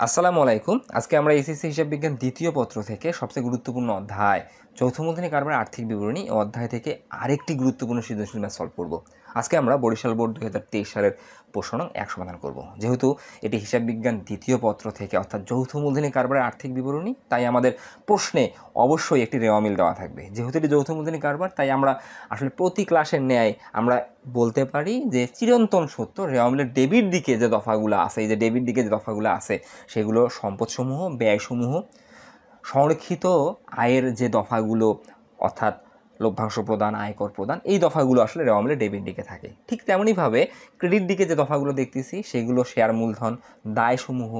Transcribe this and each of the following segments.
আসসালামু আলাইকুম। আজকে আমরা এসএসসি হিসাব বিজ্ঞান দ্বিতীয় পত্র থেকে সবচেয়ে গুরুত্বপূর্ণ অধ্যায় চৌথ মূলধনী কারবারের আর্থিক বিবরণী ও অধ্যায় থেকে আরেকটি গুরুত্বপূর্ণ সৃজনশীল ম্যাথ সলভ করব। আজকে আমরা বরিশাল বোর্ড 2023 সালের প্রশ্ন নং 1 সমাধান করব। যেহেতু এটি হিসাব বিজ্ঞান দ্বিতীয় পত্র থেকে অর্থাৎ যৌথ মূলধনী কারবারের আর্থিক বিবরণী, তাই আমাদের প্রশ্নে অবশ্যই একটি রেওয়া মিল দেওয়া থাকবে। যেহেতু এটি যৌথ মূলধনী কারবার, তাই আমরা আসলে প্রতি ক্লাসের ন্যায় আমরা বলতে পারি যে চিরন্তন সত্য রেওয়া মিলের ডেবিট দিকে যে দফাগুলো আছে, এই যে ডেবিট দিকে যে দফাগুলো আছে সেগুলো সম্পদসমূহ, ব্যয়সমূহ, সংরক্ষিত আয়ের যে দফাগুলো অর্থাৎ লভ্যাংশ প্রদান, আয়কর প্রদান, এই দফাগুলো আসলে রেওয়া মিলের ডেবিট দিকে থাকে। ঠিক তেমনইভাবে ক্রেডিট দিকে যে দফাগুলো দেখতেছি সেগুলো শেয়ার মূলধন, দায়সমূহ,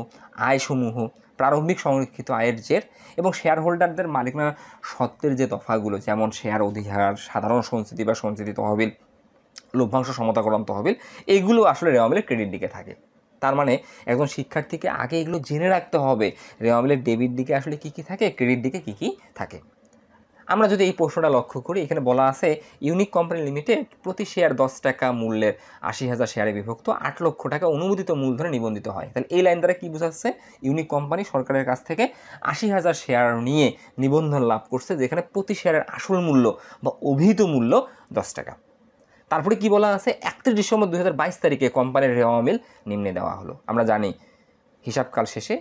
আয়সমূহ, প্রারম্ভিক সংরক্ষিত আয়ের জের এবং শেয়ার হোল্ডারদের মালিকানা সত্ত্বের যে দফাগুলো, যেমন শেয়ার অধিকার, সাধারণ সঞ্চিতি বা সঞ্চিতি তহবিল, লভ্যাংশ সমতাকরণ তহবিল, এইগুলো আসলে রেওয়া মিলের ক্রেডিট দিকে থাকে। তার মানে একজন শিক্ষার্থীকে আগে এগুলো জেনে রাখতে হবে রেওয়া মিলের ডেবিট দিকে আসলে কী কী থাকে, ক্রেডিট দিকে কী কী থাকে। আমরা যদি এই প্রশ্নটা লক্ষ্য করি, এখানে বলা আছে ইউনিক কোম্পানি লিমিটেড প্রতি শেয়ার 10 টাকা মূল্যের 80,000 শেয়ারে বিভক্ত 8 লক্ষ টাকা অনুমোদিত মূলধনে নিবন্ধিত হয়। তাহলে এই লাইন দ্বারা কী বোঝাচ্ছে? ইউনিক কোম্পানি সরকারের কাছ থেকে 80,000 শেয়ার নিয়ে নিবন্ধন লাভ করছে, যেখানে প্রতি শেয়ারের আসল মূল্য বা অভিহিত মূল্য 10 টাকা। তারপরে কি বলা আছে, 31 ডিসেম্বর 2022 তারিখে কোম্পানির রেওয়া মিল নিম্নে দেওয়া হলো। আমরা জানি হিসাবকাল শেষে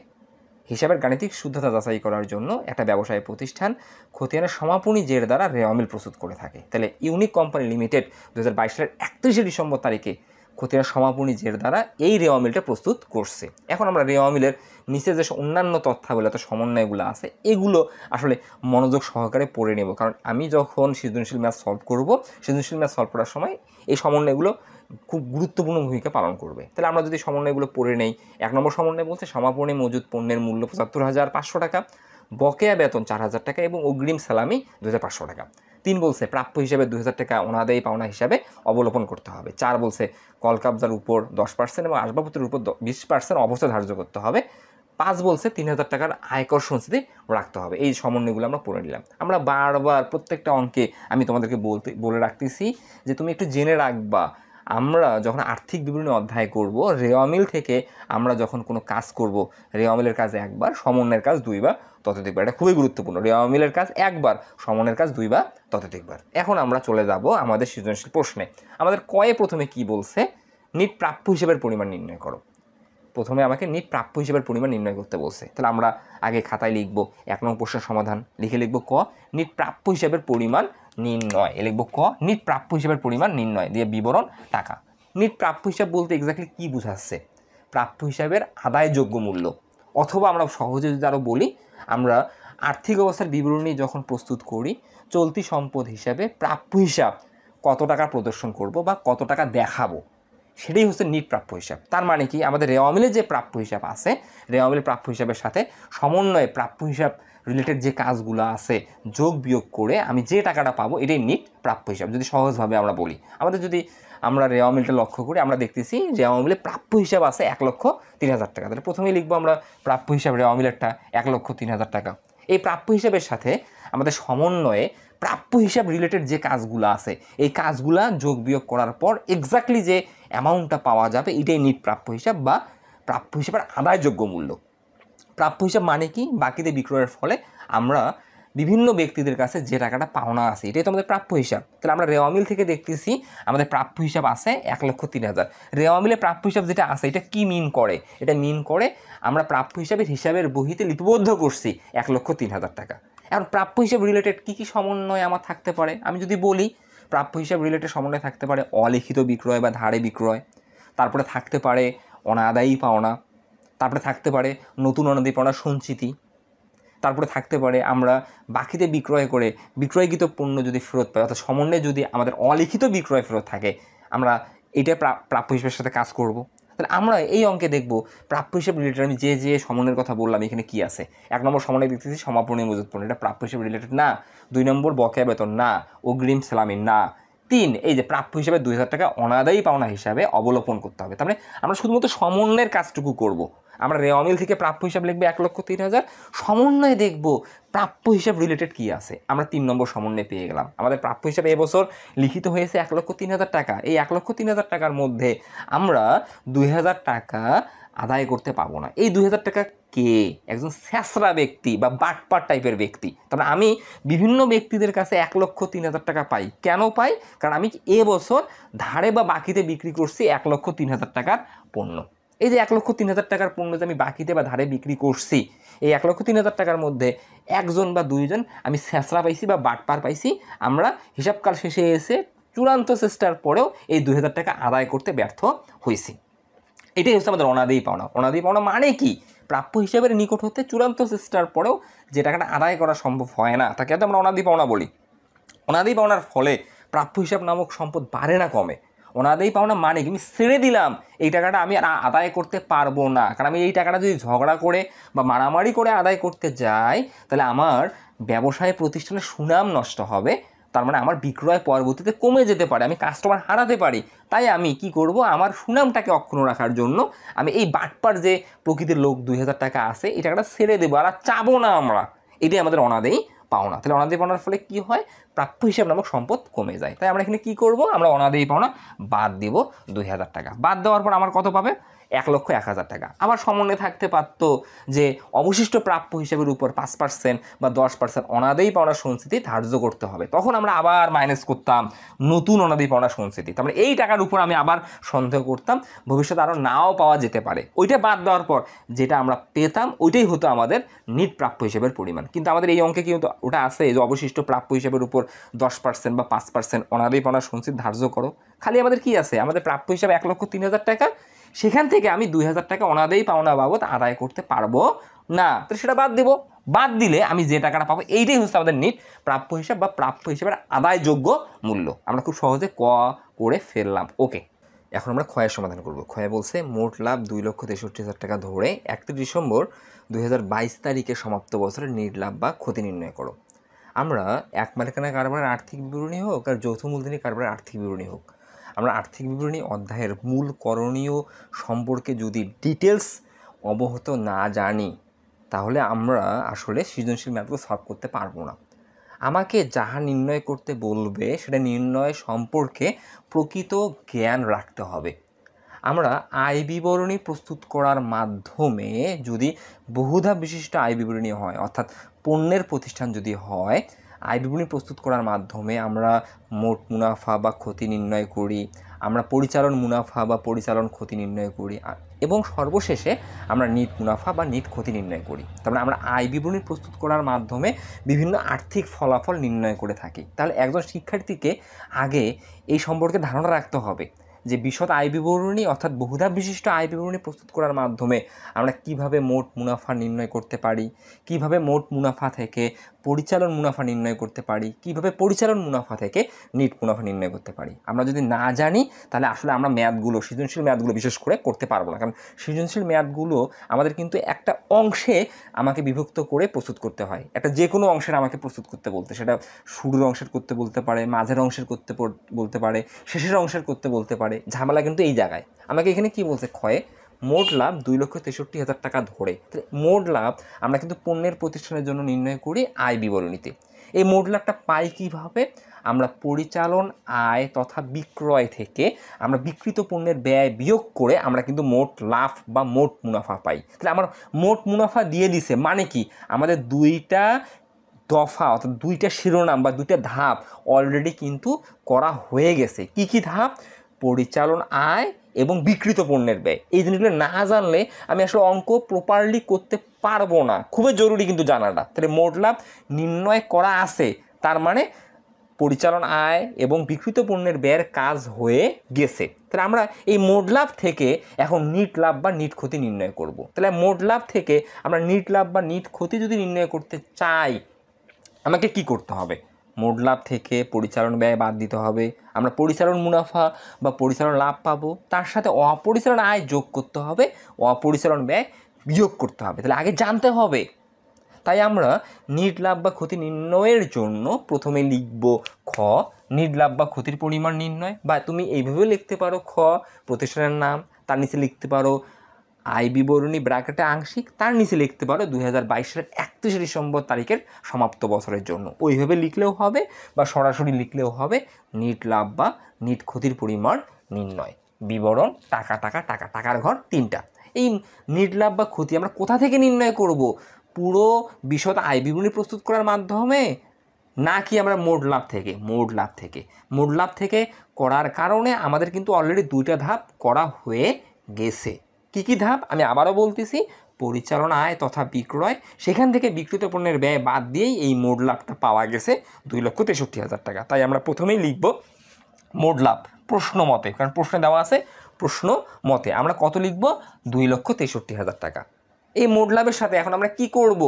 হিসাবের গাণিতিক শুদ্ধতা যাচাই করার জন্য একটা ব্যবসায়ী প্রতিষ্ঠান খতিয়ানের সমাপনী জের দ্বারা রেওয়া মিল প্রস্তুত করে থাকে। তাহলে ইউনিক কোম্পানি লিমিটেড 2022 সালের 31 ডিসেম্বর তারিখে খতিয়ানের সমাপনী জের দ্বারা এই রেওয়া মিলটা প্রস্তুত করছে। এখন আমরা রেওয়া মিলের নিচে যে অন্যান্য তথ্যাবলী অর্থাৎ সমন্বয়গুলো আছে এগুলো আসলে মনোযোগ সহকারে পড়ে নেব, কারণ আমি যখন সৃজনশীল ম্যাথ সলভ করব, সৃজনশীল ম্যাথ সলভ করার সময় এই সমন্বয়গুলো খুব গুরুত্বপূর্ণ ভূমিকা পালন করবে। তাহলে আমরা যদি সমন্বয়গুলো পড়ে নেই, 1 নম্বর সমন্বয় বলছে সমাপনী মজুদ পণ্যের মূল্য 75,500 টাকা, বকেয়া বেতন 4,000 টাকা এবং অগ্রিম সালামি 2,500 টাকা। 3 বলছে প্রাপ্য হিসাবে 2,000 টাকা অনাদায়ী পাওনা হিসাবে অবলোপন করতে হবে। 4 বলছে কলকাবজার উপর 10% এবং আসবাবপত্রের উপর 20% অবস্থা ধার্য করতে হবে। 5 বলছে 3,000 টাকার আয়কর সঞ্চিতি রাখতে হবে। এই সমন্বয়গুলো আমরা পড়ে নিলাম। আমরা বারবার প্রত্যেকটা অঙ্কে আমি তোমাদেরকে বলে রাখতেছি যে তুমি একটু জেনে রাখবা, আমরা যখন আর্থিক বিবরণী অধ্যায় করব, রেওয়া মিল থেকে আমরা যখন কোনো কাজ করব, রেওয়া মিলের কাজ একবার, সমন্বয়ের কাজ 2 বা ততোধিকবার। এটা খুবই গুরুত্বপূর্ণ। রেওয়া মিলের কাজ একবার, সমন্বয়ের কাজ 2 বা ততোধিকবার। এখন আমরা চলে যাব আমাদের সৃজনশীল প্রশ্নে। আমাদের কয়ে প্রথমে কি বলছে, নিট প্রাপ্য হিসেবের পরিমাণ নির্ণয় করো। প্রথমে আমাকে নিট প্রাপ্য হিসেবের পরিমাণ নির্ণয় করতে বলছে। তাহলে আমরা আগে খাতায় লিখব 1 নং প্রশ্নের সমাধান, লিখে লিখব ক নিট প্রাপ্য হিসেবের পরিমাণ নির্ণয়, লিখব ক নিট প্রাপ্য হিসেবের পরিমাণ নির্ণয় দিয়ে বিবরণ টাকা। নিট প্রাপ্য হিসাব বলতে এক্স্যাক্টলি কী বোঝাচ্ছে? প্রাপ্য হিসাবের আদায়যোগ্য মূল্য, অথবা আমরা সহজে যদি আরও বলি, আমরা আর্থিক অবস্থার বিবরণী যখন প্রস্তুত করি, চলতি সম্পদ হিসাবে প্রাপ্য হিসাব কত টাকা প্রদর্শন করব বা কত টাকা দেখাবো, সেটাই হচ্ছে নিট প্রাপ্য হিসাব। তার মানে কি, আমাদের রেওয়া মিলের যে প্রাপ্য হিসাব আছে, রেওয়া মিলের প্রাপ্য হিসাবের সাথে সমন্বয়ে প্রাপ্য হিসাব রিলেটেড যে কাজগুলো আছে যোগ বিয়োগ করে আমি যে টাকাটা পাবো, এটাই নিট প্রাপ্য হিসাব। যদি সহজভাবে আমরা বলি, আমাদের যদি আমরা রেওয়া মিলটা লক্ষ্য করি, আমরা দেখতেছি রেওয়া মিলে প্রাপ্য হিসাব আছে 1,03,000 টাকা। তাহলে প্রথমেই লিখবো আমরা প্রাপ্য হিসাব রেওয়া মিলেরটা 1,03,000 টাকা। এই প্রাপ্য হিসাবের সাথে আমাদের সমন্বয়ে প্রাপ্য হিসাব রিলেটেড যে কাজগুলো আছে, এই কাজগুলা যোগ বিয়োগ করার পর এক্স্যাক্টলি যে অ্যামাউন্টটা পাওয়া যাবে, এটাই নিট প্রাপ্য হিসাব বা প্রাপ্য হিসাবের আদায়যোগ্য মূল্য। প্রাপ্য হিসাব মানে কি, বাকিতে বিক্রয়ের ফলে আমরা বিভিন্ন ব্যক্তিদের কাছে যে টাকাটা পাওনা আছে, এটাই তো আমাদের প্রাপ্য হিসাব। তাহলে আমরা রেওয়া মিল থেকে দেখতেছি আমাদের প্রাপ্য হিসাব আছে 1,03,000। রেওয়া মিলে প্রাপ্য হিসাব যেটা আছে, এটা কি মিন করে? এটা মিন করে আমরা প্রাপ্য হিসাবের বহিতে লিপিবদ্ধ করছি 1,03,000 টাকা। এখন প্রাপ্য হিসাব রিলেটেড কী কী সমন্বয় আমার থাকতে পারে আমি যদি বলি, প্রাপ্য হিসাব রিলেটেড সমন্বয় থাকতে পারে অলিখিত বিক্রয় বা ধারে বিক্রয়, তারপরে থাকতে পারে অনাদায়ী পাওনা, তারপরে থাকতে পারে নতুন অনাদায়ী পাওনা সঞ্চিতি, তারপরে থাকতে পারে আমরা বাকিতে বিক্রয় করে বিক্রয়কৃত পণ্য যদি ফেরত পাই, অর্থাৎ সমন্বয়ে যদি আমাদের অলিখিত বিক্রয় ফেরত থাকে, আমরা এটা প্রাপ্য হিসাবের সাথে কাজ করব। তাহলে আমরা এই অঙ্কে দেখব প্রাপ্য হিসাব রিলেটেড আমি যে সমন্বয়ের কথা বললাম এখানে কি আছে। 1 নম্বর সমন্বয় দেখতেছি সমাপনী মজুদ পণ্য, এটা প্রাপ্য হিসাব রিলেটেড না। 2 নম্বর বকেয়া বেতন না, অগ্রিম সালামি না। 3 এই যে প্রাপ্য হিসাবে 2,000 টাকা অনাদায়ী পাওনা হিসাবে অবলোপন করতে হবে। তার মানে আমরা শুধুমাত্র সমন্বয়ের কাজটুকু করব। আমরা রেওয়া মিল থেকে প্রাপ্য হিসাব লিখবে 1,03,000, সমন্বয়ে দেখব প্রাপ্য হিসাব রিলেটেড কী আছে। আমরা 3 নম্বর সমন্বয় পেয়ে গেলাম। আমাদের প্রাপ্য হিসাবে এবছর লিখিত হয়েছে 1,03,000 টাকা। এই 1,03,000 টাকার মধ্যে আমরা 2,000 টাকা আদায় করতে পাবো না। এই 2,000 টাকা কে? একজন স্যাঁচরা ব্যক্তি বা বাটপার টাইপের ব্যক্তি। তারপরে আমি বিভিন্ন ব্যক্তিদের কাছে 1,03,000 টাকা পাই। কেন পাই? কারণ আমি এবছর ধারে বা বাকিতে বিক্রি করছি 1,03,000 টাকার পণ্য। এই যে 1,03,000 টাকার পণ্য যে আমি বাকিতে বা ধারে বিক্রি করছি, এই 1,03,000 টাকার মধ্যে একজন বা দুইজন আমি স্যাঁচরা পাইছি বা বাটপার পাইছি। আমরা হিসাবকাল শেষে এসে চূড়ান্ত চেষ্টার পরেও এই 2,000 টাকা আদায় করতে ব্যর্থ হয়েছি। এটাই হচ্ছে আমাদের অনাদেই পাওনা। অনাদেই পাওনা মানে কি? প্রাপ্য হিসাবের নিকট হতে চূড়ান্ত চেষ্টার পরেও যে টাকাটা আদায় করা সম্ভব হয় না, তাকে হয়তো আমরা অনাদি পাওনা বলি। অনাদি পাওনার ফলে প্রাপ্য হিসাব নামক সম্পদ বাড়ে না কমে? অনাদায়ী পাওনা মানে কি? আমি ছেড়ে দিলাম এই টাকাটা আমি আর আদায় করতে পারবো না, কারণ আমি এই টাকাটা যদি ঝগড়া করে বা মারামারি করে আদায় করতে যাই তাহলে আমার ব্যবসায় প্রতিষ্ঠানের সুনাম নষ্ট হবে। তার মানে আমার বিক্রয় পরবর্তীতে কমে যেতে পারে, আমি কাস্টমার হারাতে পারি। তাই আমি কি করব? আমার সুনামটাকে অক্ষুণ্ণ রাখার জন্য আমি এই বাটপার যে প্রকৃতির লোক 2,000 টাকা আছে এই টাকাটা ছেড়ে দেবো, আর চাবো না আমরা। এটাই আমাদের অনাদেই পাওনা। তাহলে অনাদেই পাওনার ফলে কি হয়? প্রাপ্য হিসাব নামক সম্পদ কমে যায়। তাই আমরা এখানে কি করব? আমরা অনাদেই পাওনা বাদ দিব 2,000 টাকা। বাদ দেওয়ার পর আমার কত পাবে? 1,01,000 টাকা। আমার সমন্বয়ে থাকতে পারত যে অবশিষ্ট প্রাপ্য হিসাবের উপর 5% বা 10% অনাদেই পাওনা সঞ্চিতি ধার্য করতে হবে। তখন আমরা আবার মাইনাস করতাম নতুন অনাদেই পাওনা সঞ্চিতি। তারপরে এই টাকার উপর আমি আবার সন্দেহ করতাম ভবিষ্যতে আরও নাও পাওয়া যেতে পারে। ওইটা বাদ দেওয়ার পর যেটা আমরা পেতাম ওইটাই হতো আমাদের নিট প্রাপ্য হিসাবের পরিমাণ। কিন্তু আমাদের এই অঙ্কে কিন্তু ওটা আছে যে অবশিষ্ট প্রাপ্য হিসাবের উপর 10% বা 5% অনাদেই পাওনা সঞ্চিতি ধার্য করো। খালি আমাদের কি আছে? আমাদের প্রাপ্য হিসাবে 1,03,000 টাকা, সেখান থেকে আমি 2,000 টাকা অনাদায়ী পাওনা বাবদ আদায় করতে পারবো না, তো সেটা বাদ দিব। বাদ দিলে আমি যে টাকাটা পাবো এইটাই হচ্ছে আমাদের নিট প্রাপ্য হিসাব বা প্রাপ্য হিসাবের আদায়যোগ্য মূল্য। আমরা খুব সহজে করে ফেললাম। ওকে, এখন আমরা ক্ষয়ের সমাধান করব। ক্ষয়ে বলছে মোট লাভ 2,63,000 টাকা ধরে 31 ডিসেম্বর 2022 তারিখে সমাপ্ত বছরের নিট লাভ বা ক্ষতি নির্ণয় করো। আমরা এক মালিকানা কারবারের আর্থিক বিবরণী হোক আর যৌথ মূলধনী কারবারের আর্থিক বিবরণী হোক, আমরা আর্থিক বিবরণী অধ্যায়ের মূল করণীয় সম্পর্কে যদি ডিটেলস অবগত না জানি তাহলে আমরা আসলে সৃজনশীল ম্যাথগুলো সলভ করতে পারবো না। আমাকে যাহা নির্ণয় করতে বলবে সেটা নির্ণয় সম্পর্কে প্রকৃত জ্ঞান রাখতে হবে। আমরা আয় বিবরণী প্রস্তুত করার মাধ্যমে যদি বহুধাপ বিশিষ্ট আয় বিবরণী হয়, অর্থাৎ পণ্যের প্রতিষ্ঠান যদি হয়, আয় বিবরণী প্রস্তুত করার মাধ্যমে আমরা মোট মুনাফা বা ক্ষতি নির্ণয় করি, আমরা পরিচালন মুনাফা বা পরিচালন ক্ষতি নির্ণয় করি, এবং সর্বশেষে আমরা নিট মুনাফা বা নিট ক্ষতি নির্ণয় করি। তারপরে আমরা আয় বিবরণী প্রস্তুত করার মাধ্যমে বিভিন্ন আর্থিক ফলাফল নির্ণয় করে থাকি। তাহলে একজন শিক্ষার্থীকে আগে এই সম্পর্কে ধারণা রাখতে হবে যে বিশদ আয় বিবরণী অর্থাৎ বহুধাপ বিশিষ্ট আয় বিবরণী প্রস্তুত করার মাধ্যমে আমরা কিভাবে মোট মুনাফা নির্ণয় করতে পারি, কিভাবে মোট মুনাফা থেকে পরিচালন মুনাফা নির্ণয় করতে পারি, কিভাবে পরিচালন মুনাফা থেকে নিট মুনাফা নির্ণয় করতে পারি। আমরা যদি না জানি তাহলে আসলে আমরা ম্যাথগুলো, সৃজনশীল ম্যাথগুলো বিশেষ করে করতে পারবো না। কারণ সৃজনশীল ম্যাথগুলো আমাদের কিন্তু একটা অংশে আমাকে বিভক্ত করে প্রস্তুত করতে হয়। একটা যে কোনো অংশের আমাকে প্রস্তুত করতে বলতে, সেটা শুরুর অংশের করতে বলতে পারে, মাঝের অংশের করতে বলতে পারে, শেষের অংশের করতে বলতে পারে। ঝামেলা কিন্তু এই জায়গায়। আমাকে এখানে কি বলছে? ক্ষয়ে মোট লাভ 2,63,000 টাকা ধরে। মোট লাভ আমরা কিন্তু পণ্যের প্রতিষ্ঠানের জন্য নির্ণয় করি আয় বিবরণীতে। এই মোট লাভটা পাই কীভাবে? আমরা পরিচালন আয় তথা বিক্রয় থেকে আমরা বিক্রিত পণ্যের ব্যয় বিয়োগ করে আমরা কিন্তু মোট লাভ বা মোট মুনাফা পাই। তাহলে আমার মোট মুনাফা দিয়ে দিছে মানে কি? আমাদের দুইটা দফা অর্থাৎ দুইটা শিরোনাম বা দুইটা ধাপ অলরেডি কিন্তু করা হয়ে গেছে। কি কি ধাপ? পরিচালন আয় এবং বিক্রিত পণ্যের ব্যয়। এই জিনিসগুলো না জানলে আমি আসলে অঙ্ক প্রপারলি করতে পারবো না। খুবই জরুরি কিন্তু জানাটা। তাহলে মোট লাভ নির্ণয় করা আছে, তার মানে পরিচালন আয় এবং বিক্রিত পণ্যের ব্যয়ের কাজ হয়ে গেছে। তাহলে আমরা এই মোট লাভ থেকে এখন নিট লাভ বা নিট ক্ষতি নির্ণয় করব। তাহলে মোট লাভ থেকে আমরা নিট লাভ বা নিট ক্ষতি যদি নির্ণয় করতে চাই আমাকে কি করতে হবে? মোট লাভ থেকে পরিচালন ব্যয় বাদ দিতে হবে, আমরা পরিচালন মুনাফা বা পরিচালন লাভ পাবো, তার সাথে অপরিচালন আয় যোগ করতে হবে, অপরিচালন ব্যয় বিয়োগ করতে হবে। তাহলে আগে জানতে হবে। তাই আমরা নিট লাভ বা ক্ষতি নির্ণয়ের জন্য প্রথমে লিখব খ নিট লাভ বা ক্ষতির পরিমাণ নির্ণয়, বা তুমি এইভাবে লিখতে পারো খ প্রতিষ্ঠানের নাম, তার নিচে লিখতে পারো আয় বিবরণী ব্র্যাকেটে আংশিক, তার নিচে লিখতে পারো 2022 সালের 31 ডিসেম্বর তারিখের সমাপ্ত বছরের জন্য। ওইভাবে লিখলেও হবে বা সরাসরি লিখলেও হবে নিট লাভ বা নিট ক্ষতির পরিমাণ নির্ণয়। বিবরণ টাকা টাকা টাকা, টাকার ঘর 3টা। এই নিট লাভ বা ক্ষতি আমরা কোথা থেকে নির্ণয় করব? পুরো বিশদ আয় বিবরণী প্রস্তুত করার মাধ্যমে, নাকি আমরা মোট লাভ থেকে? মোট লাভ থেকে করার কারণে আমাদের কিন্তু অলরেডি 2টা ধাপ করা হয়ে গেছে। কি ধাপ আমি আবারও বলতেছি, পরিচালনা আয় তথা বিক্রয়, সেখান থেকে বিক্রিত পণ্যের ব্যয় বাদ দিয়েই এই মোট লাভটা পাওয়া গেছে 2,63,000 টাকা। তাই আমরা প্রথমেই লিখব মোট লাভ প্রশ্ন মতে, কারণ প্রশ্নে দেওয়া আছে প্রশ্ন মতে আমরা কত লিখব? 2,63,000 টাকা। এই মোট লাভের সাথে এখন আমরা কি করব?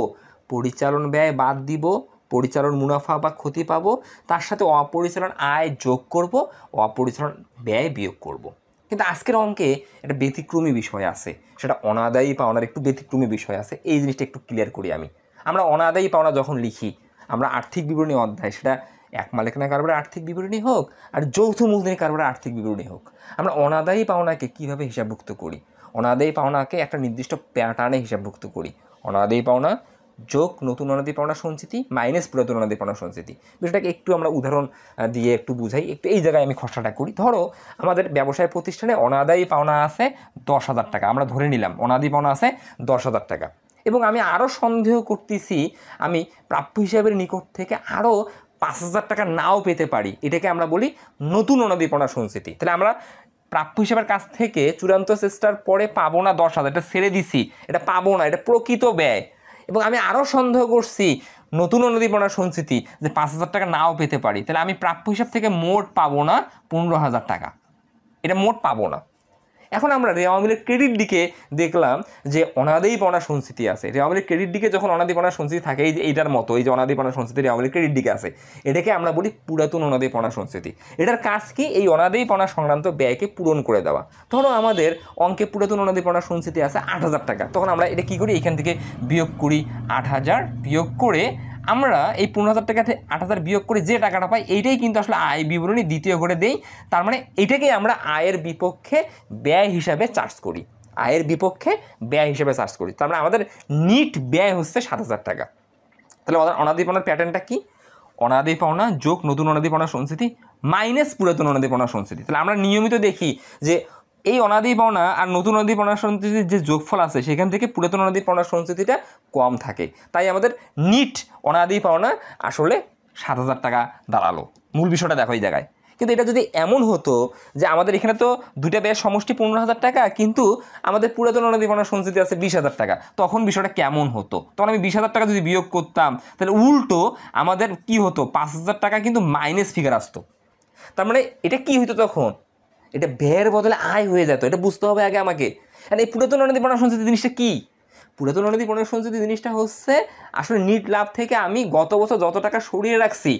পরিচালন ব্যয় বাদ দিব, পরিচালন মুনাফা বা ক্ষতি পাবো, তার সাথে অপরিচালন আয় যোগ করব, অপরিচালন ব্যয় বিয়োগ করব। কিন্তু আজকের অঙ্কে একটা ব্যতিক্রমী বিষয় আছে, সেটা অনাদায়ী পাওনার একটু ব্যতিক্রমী বিষয় আছে। এই জিনিসটা একটু ক্লিয়ার করি আমি। আমরা অনাদায়ী পাওনা যখন লিখি, আমরা আর্থিক বিবরণী অধ্যায়, সেটা এক মালিকানা কারবারের আর্থিক বিবরণী হোক আর যৌথ মূলধনী কারবারের আর্থিক বিবরণী হোক, আমরা অনাদায়ী পাওনাকে কীভাবে হিসাবভুক্ত করি? অনাদায়ী পাওনাকে একটা নির্দিষ্ট প্যাটার্নে হিসাবভুক্ত করি। অনাদায়ী পাওনা যোগ নতুন অনাদায়ী পাওনা সঞ্চিতি মাইনাস পুরাতন অনাদায়ী পাওনা সঞ্চিতি। বিষয়টাকে একটু আমরা উদাহরণ দিয়ে একটু বুঝাই। একটু এই জায়গায় আমি খসড়াটা করি। ধরো আমাদের ব্যবসায় প্রতিষ্ঠানে অনাদায়ী পাওনা আছে 10,000 টাকা, আমরা ধরে নিলাম অনাদায়ী পাওনা আছে 10,000 টাকা, এবং আমি আরও সন্দেহ করতেছি আমি প্রাপ্য হিসাবের নিকট থেকে আরও 5,000 টাকা নাও পেতে পারি। এটাকে আমরা বলি নতুন অনাদায়ী পাওনা সঞ্চিতি। তাহলে আমরা প্রাপ্য হিসাবের কাছ থেকে চূড়ান্ত চেষ্টার পরে পাবো না 10,000, এটা ছেড়ে দিছি, এটা পাবো না, এটা প্রকৃত ব্যয়। এবং আমি আরও সন্দেহ করছি নতুন অনাদায়ী পাওনা সঞ্চিতি যে 5,000 টাকা নাও পেতে পারি। তাহলে আমি প্রাপ্য হিসাব থেকে মোট পাবো না 15,000 টাকা, এটা মোট পাবো না। এখন আমরা রেওয়া মিলের ক্রেডিট দিকে দেখলাম যে অনাদায়ী পাওনা সঞ্চিতি আছে। রেওয়া মিলের ক্রেডিট দিকে যখন অনাদায়ী পাওনা সঞ্চিতি থাকে, এই যে এইটার মতো, এই যে অনাদায়ী পাওনা সঞ্চিতি রেওয়া মিলের ক্রেডিট দিকে আছে, এটাকে আমরা বলি পুরাতন অনাদায়ী পাওনা সঞ্চিতি। এটার কাজ কি? এই অনাদায়ী পাওনা সংক্রান্ত ব্যয়কে পূরণ করে দেওয়া। ধরো আমাদের অঙ্কে পুরাতন অনাদায়ী পাওনা সঞ্চিতি আছে 8,000 টাকা, তখন আমরা এটা কী করি? এখান থেকে বিয়োগ করি 8,000, বিয়োগ করে আমরা এই 15,000 টাকা থেকে 8,000 বিয়োগ করে যে টাকাটা পাই, এইটাই কিন্তু আসলে আয় বিবরণী দ্বিতীয় করে দেই। তার মানে এটাকেই আমরা আয়ের বিপক্ষে ব্যয় হিসাবে চার্জ করি, আয়ের বিপক্ষে ব্যয় হিসাবে চার্জ করি। তার মানে আমাদের নিট ব্যয় হচ্ছে 7,000 টাকা। তাহলে আমাদের অনাদায়ী পাওনার প্যাটার্নটা কি? অনাদায়ী পাওনা যোগ নতুন অনাদায়ী পাওনা সঞ্চিতি মাইনাস পুরাতন অনাদায়ী পাওনা সঞ্চিতি। তাহলে আমরা নিয়মিত দেখি যে এই অনাদায়ী পাওনা আর নতুন অনাদায়ী পাওনা সঞ্চিতির যে যোগফল আছে, সেখান থেকে পুরাতন অনাদায়ী পাওনা সঞ্চিতিটা কম থাকে। তাই আমাদের নিট অনাদায়ী পাওনা আসলে 7,000 টাকা দাঁড়ালো। মূল বিষয়টা দেখো এই জায়গায়। কিন্তু এটা যদি এমন হতো যে আমাদের এখানে তো দুইটা ব্যয়ের সমষ্টি 15,000 টাকা, কিন্তু আমাদের পুরাতন অনাদায়ী পাওনা সঞ্চিতি আছে 20,000 টাকা, তখন বিষয়টা কেমন হতো? তখন আমি 20,000 টাকা যদি বিয়োগ করতাম, তাহলে উল্টো আমাদের কি হতো? 5,000 টাকা কিন্তু মাইনাস ফিগার আসতো। তার মানে এটা কি হইতো তখন? এটা ব্যয়ের বদলে আয় হয়ে যেত। এটা বুঝতে হবে আগে আমাকে। আর এই পুরাতন অনাদায়ী পাওনা সঞ্চিতি জিনিসটা কি? পুরাতন অনাদায়ী পাওনা সঞ্চিতি জিনিসটা হচ্ছে আসলে নিট লাভ থেকে আমি গত বছর যত টাকা সরিয়ে রাখছি,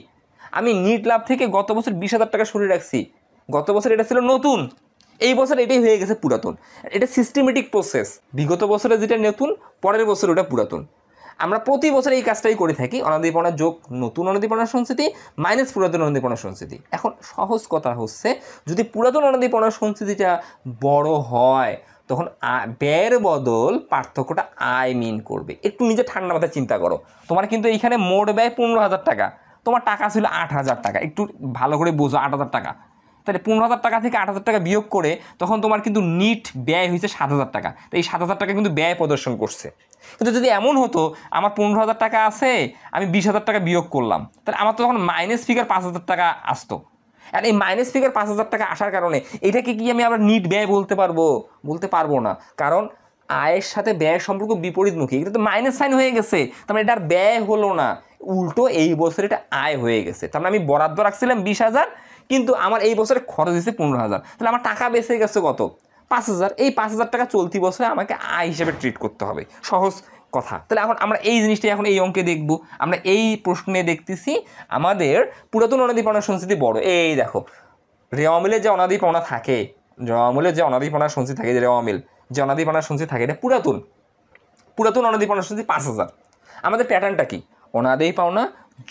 আমি নিট লাভ থেকে গত বছর 20,000 টাকা সরিয়ে রাখছি। গত বছর এটা ছিল নতুন, এই বছর এটাই হয়ে গেছে পুরাতন। এটা সিস্টেমেটিক প্রসেস। বিগত বছরে যেটা নতুন, পরের বছর ওটা পুরাতন। আমরা প্রতি বছর এই কাজটাই করে থাকি, অনাদায়ী পাওনা যোগ নতুন অনাদায়ী পাওনা সঞ্চিতি মাইনাস পুরাতন অনাদায়ী পাওনা সঞ্চিতি। এখন সহজ কথা হচ্ছে, যদি পুরাতন অনাদায়ী পাওনা সঞ্চিতিটা বড় হয়, তখন ব্যয়ের বদল পার্থক্যটা আয় মিন করবে। একটু নিজে ঠান্ডা মাথায় চিন্তা করো। তোমার কিন্তু এইখানে মোট ব্যয় 15,000 টাকা, তোমার টাকা ছিল 8,000 টাকা। একটু ভালো করে বোঝো, 8,000 টাকা। তাহলে 15,000 টাকা থেকে 8,000 টাকা বিয়োগ করে তখন তোমার কিন্তু নিট ব্যয় হয়েছে 7,000 টাকা। তো এই 7,000 টাকা কিন্তু ব্যয় প্রদর্শন করছে। কিন্তু যদি এমন হতো আমার 15,000 টাকা আছে, আমি 20,000 টাকা বিয়োগ করলাম, তাহলে আমার তো তখন মাইনাস ফিগার 5,000 টাকা আসতো। আর এই মাইনাস ফিগার 5,000 টাকা আসার কারণে এটাকে কি আমি আবার নিট ব্যয় বলতে পারবো? বলতে পারবো না, কারণ আয়ের সাথে ব্যয়ের সম্পর্ক বিপরীতমুখী। এটা তো মাইনাস সাইন হয়ে গেছে, তার মানে এটা আর ব্যয় হলো না, উল্টো এই বছর এটা আয় হয়ে গেছে। তার মানে আমি বরাদ্দ রাখছিলাম 20,000, কিন্তু আমার এই বছরে খরচ হয়েছে 15,000। তাহলে আমার টাকা বেঁচে গেছে কত? 5,000। এই 5,000 টাকা চলতি বছরে আমাকে আয় হিসেবে ট্রিট করতে হবে। সহজ কথা। তাহলে এখন আমরা এই জিনিসটা এখন এই অঙ্কে দেখব। আমরা এই প্রশ্নে দেখতেছি আমাদের পুরাতন অনাদায়ী পাওনা সঞ্চিতি বড়। এই দেখো, রেওয়া মিলের যে অনাদায়ী পাওনা থাকে, রেওয়া মিলের যে অনাদায়ী পাওনা সঞ্চিতি থাকে, যে রেওয়া মিল যে অনাদায়ী পাওনা সঞ্চিতি থাকে, এটা পুরাতন অনাদায়ী পাওনা সঞ্চিতি 5,000। আমাদের প্যাটার্নটা কি? অনাদায়ী পাওনা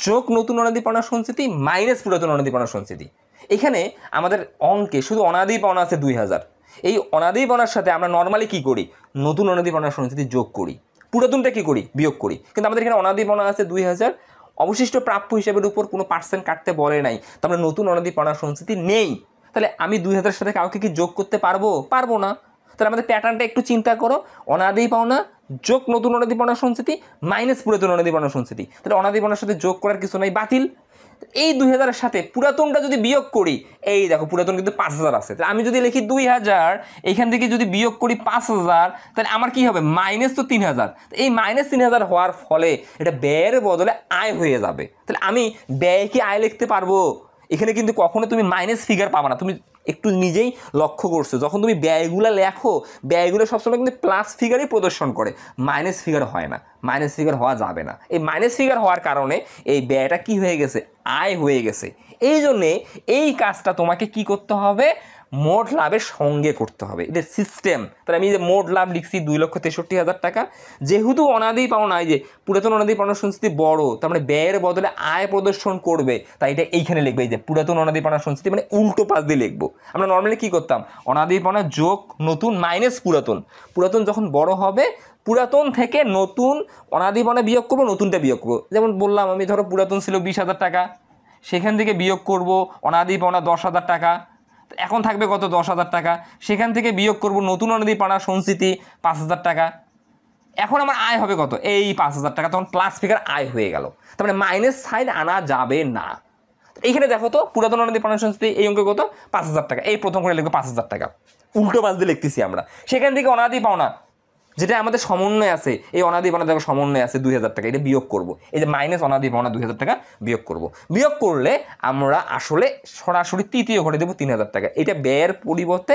যোগ নতুন অনাদায়ী পাওনা সঞ্চিতি মাইনাস পুরাতন অনাদায়ী পাওনা সঞ্চিতি। এখানে আমাদের অঙ্কে শুধু অনাদায়ী পাওনা আছে 2,000। এই অনাদায়ী পাওনার সাথে আমরা নর্মালি কি করি? নতুন অনাদায়ী পাওনা সঞ্চিতি যোগ করি, পুরাতনটা কি করি? বিয়োগ করি। কিন্তু আমাদের এখানে অনাদায়ী পাওনা আছে 2,000, অবশিষ্ট প্রাপ্য হিসাবের উপর কোনো পার্সেন্ট কাটতে বলে নাই, তার মানে নতুন অনাদায়ী পাওনা সঞ্চিতি নেই। তাহলে আমি 2,000 সাথে কাউকে কি যোগ করতে পারবো? পারবো না। তাহলে আমাদের প্যাটার্নটা একটু চিন্তা করো, অনাদি পাওনা যোগ নতুন অনাদি পাওনা সঞ্চিতি মাইনাস পুরাতন অনাদি পাওনা সঞ্চিতি। তাহলে অনাদি পাওনার সাথে যোগ করার কিছু নাই, বাতিল। এই 2000-এর সাথে পুরাতনটা যদি বিয়োগ করি, এই দেখো পুরাতন কিন্তু 5000 আছে, তাহলে আমি যদি লিখি 2000, এইখান থেকে যদি বিয়োগ করি 5000, তাহলে আমার কি হবে, মাইনাস তো 3000। এই মাইনাস 3000 হওয়ার ফলে এটা ব্যয়ের বদলে আয় হয়ে যাবে। তাহলে আমি ব্যয় কি আয় লিখতে পারবো? এখানে কিন্তু কখনো তুমি মাইনাস ফিগার পাবা না। তুমি একটু নিজেই লক্ষ্য করছো, যখন তুমি ব্যয়গুলো লেখো, ব্যয়গুলো সবসময় কিন্তু প্লাস ফিগারই প্রদর্শন করে, মাইনাস ফিগার হয় না। মাইনাস ফিগার হওয়া যাবে না। এই মাইনাস ফিগার হওয়ার কারণে এই ব্যয়টা কি হয়ে গেছে, আয় হয়ে গেছে। এই জন্যে এই কাজটা তোমাকে কি করতে হবে, মোট লাভের সঙ্গে করতে হবে, এদের সিস্টেম। তাহলে আমি যে মোট লাভ লিখছি 2,63,000 টাকা, যেহেতু অনাদি পাওনা, এই যে পুরাতন অনাদি পাওনা সঞ্চিতি বড়, তার মানে ব্যয়ের বদলে আয় প্রদর্শন করবে, তাই এটা এইখানে লিখবে, এই যে পুরাতন অনাদি পাওনা সঞ্চিতি, মানে উল্টো পাশ দিয়ে লিখবো। আমরা নর্মালি কি করতাম, অনাদি পাওনা যোগ নতুন মাইনাস পুরাতন, পুরাতন যখন বড় হবে পুরাতন থেকে নতুন অনাদি পাওনা বিয়োগ করবো, নতুনটা বিয়োগ করবো। যেমন বললাম আমি, ধরো পুরাতন ছিল 20,000 টাকা, সেখান থেকে বিয়োগ করব অনাদি পাওনা 10,000 টাকা, এখন থাকবে কত, 10,000 টাকা। সেখান থেকে বিয়োগ করব নতুন অনাদি পাওনা সঞ্চিতি 5,000 টাকা, এখন আমার আয় হবে কত, এই 5,000 টাকা। তখন প্লাস ফিগার আয় হয়ে গেল, তার মানে মাইনাস সাইড আনা যাবে না। এইখানে দেখো তো, পুরাতন অনাদি পাওনা সঞ্চিতি এই অঙ্ক কত, 5,000 টাকা, এই প্রথম করে লিখবো 5,000 টাকা, উল্টো পাশ দিয়ে লিখতেছি আমরা। সেখান থেকে অনাদি পাওনা যেটা আমাদের সমন্বয় আছে, এই অনাদি পাওনা দেখো সমন্বয় আছে 2,000 টাকা, এটা বিয়োগ করব, এই যে মাইনাস অনাদি পাওনা 2,000 টাকা বিয়োগ করব। বিয়োগ করলে আমরা আসলে সরাসরি তৃতীয় ঘরে দেবো 3,000 টাকা। এটা ব্যয়ের পরিবর্তে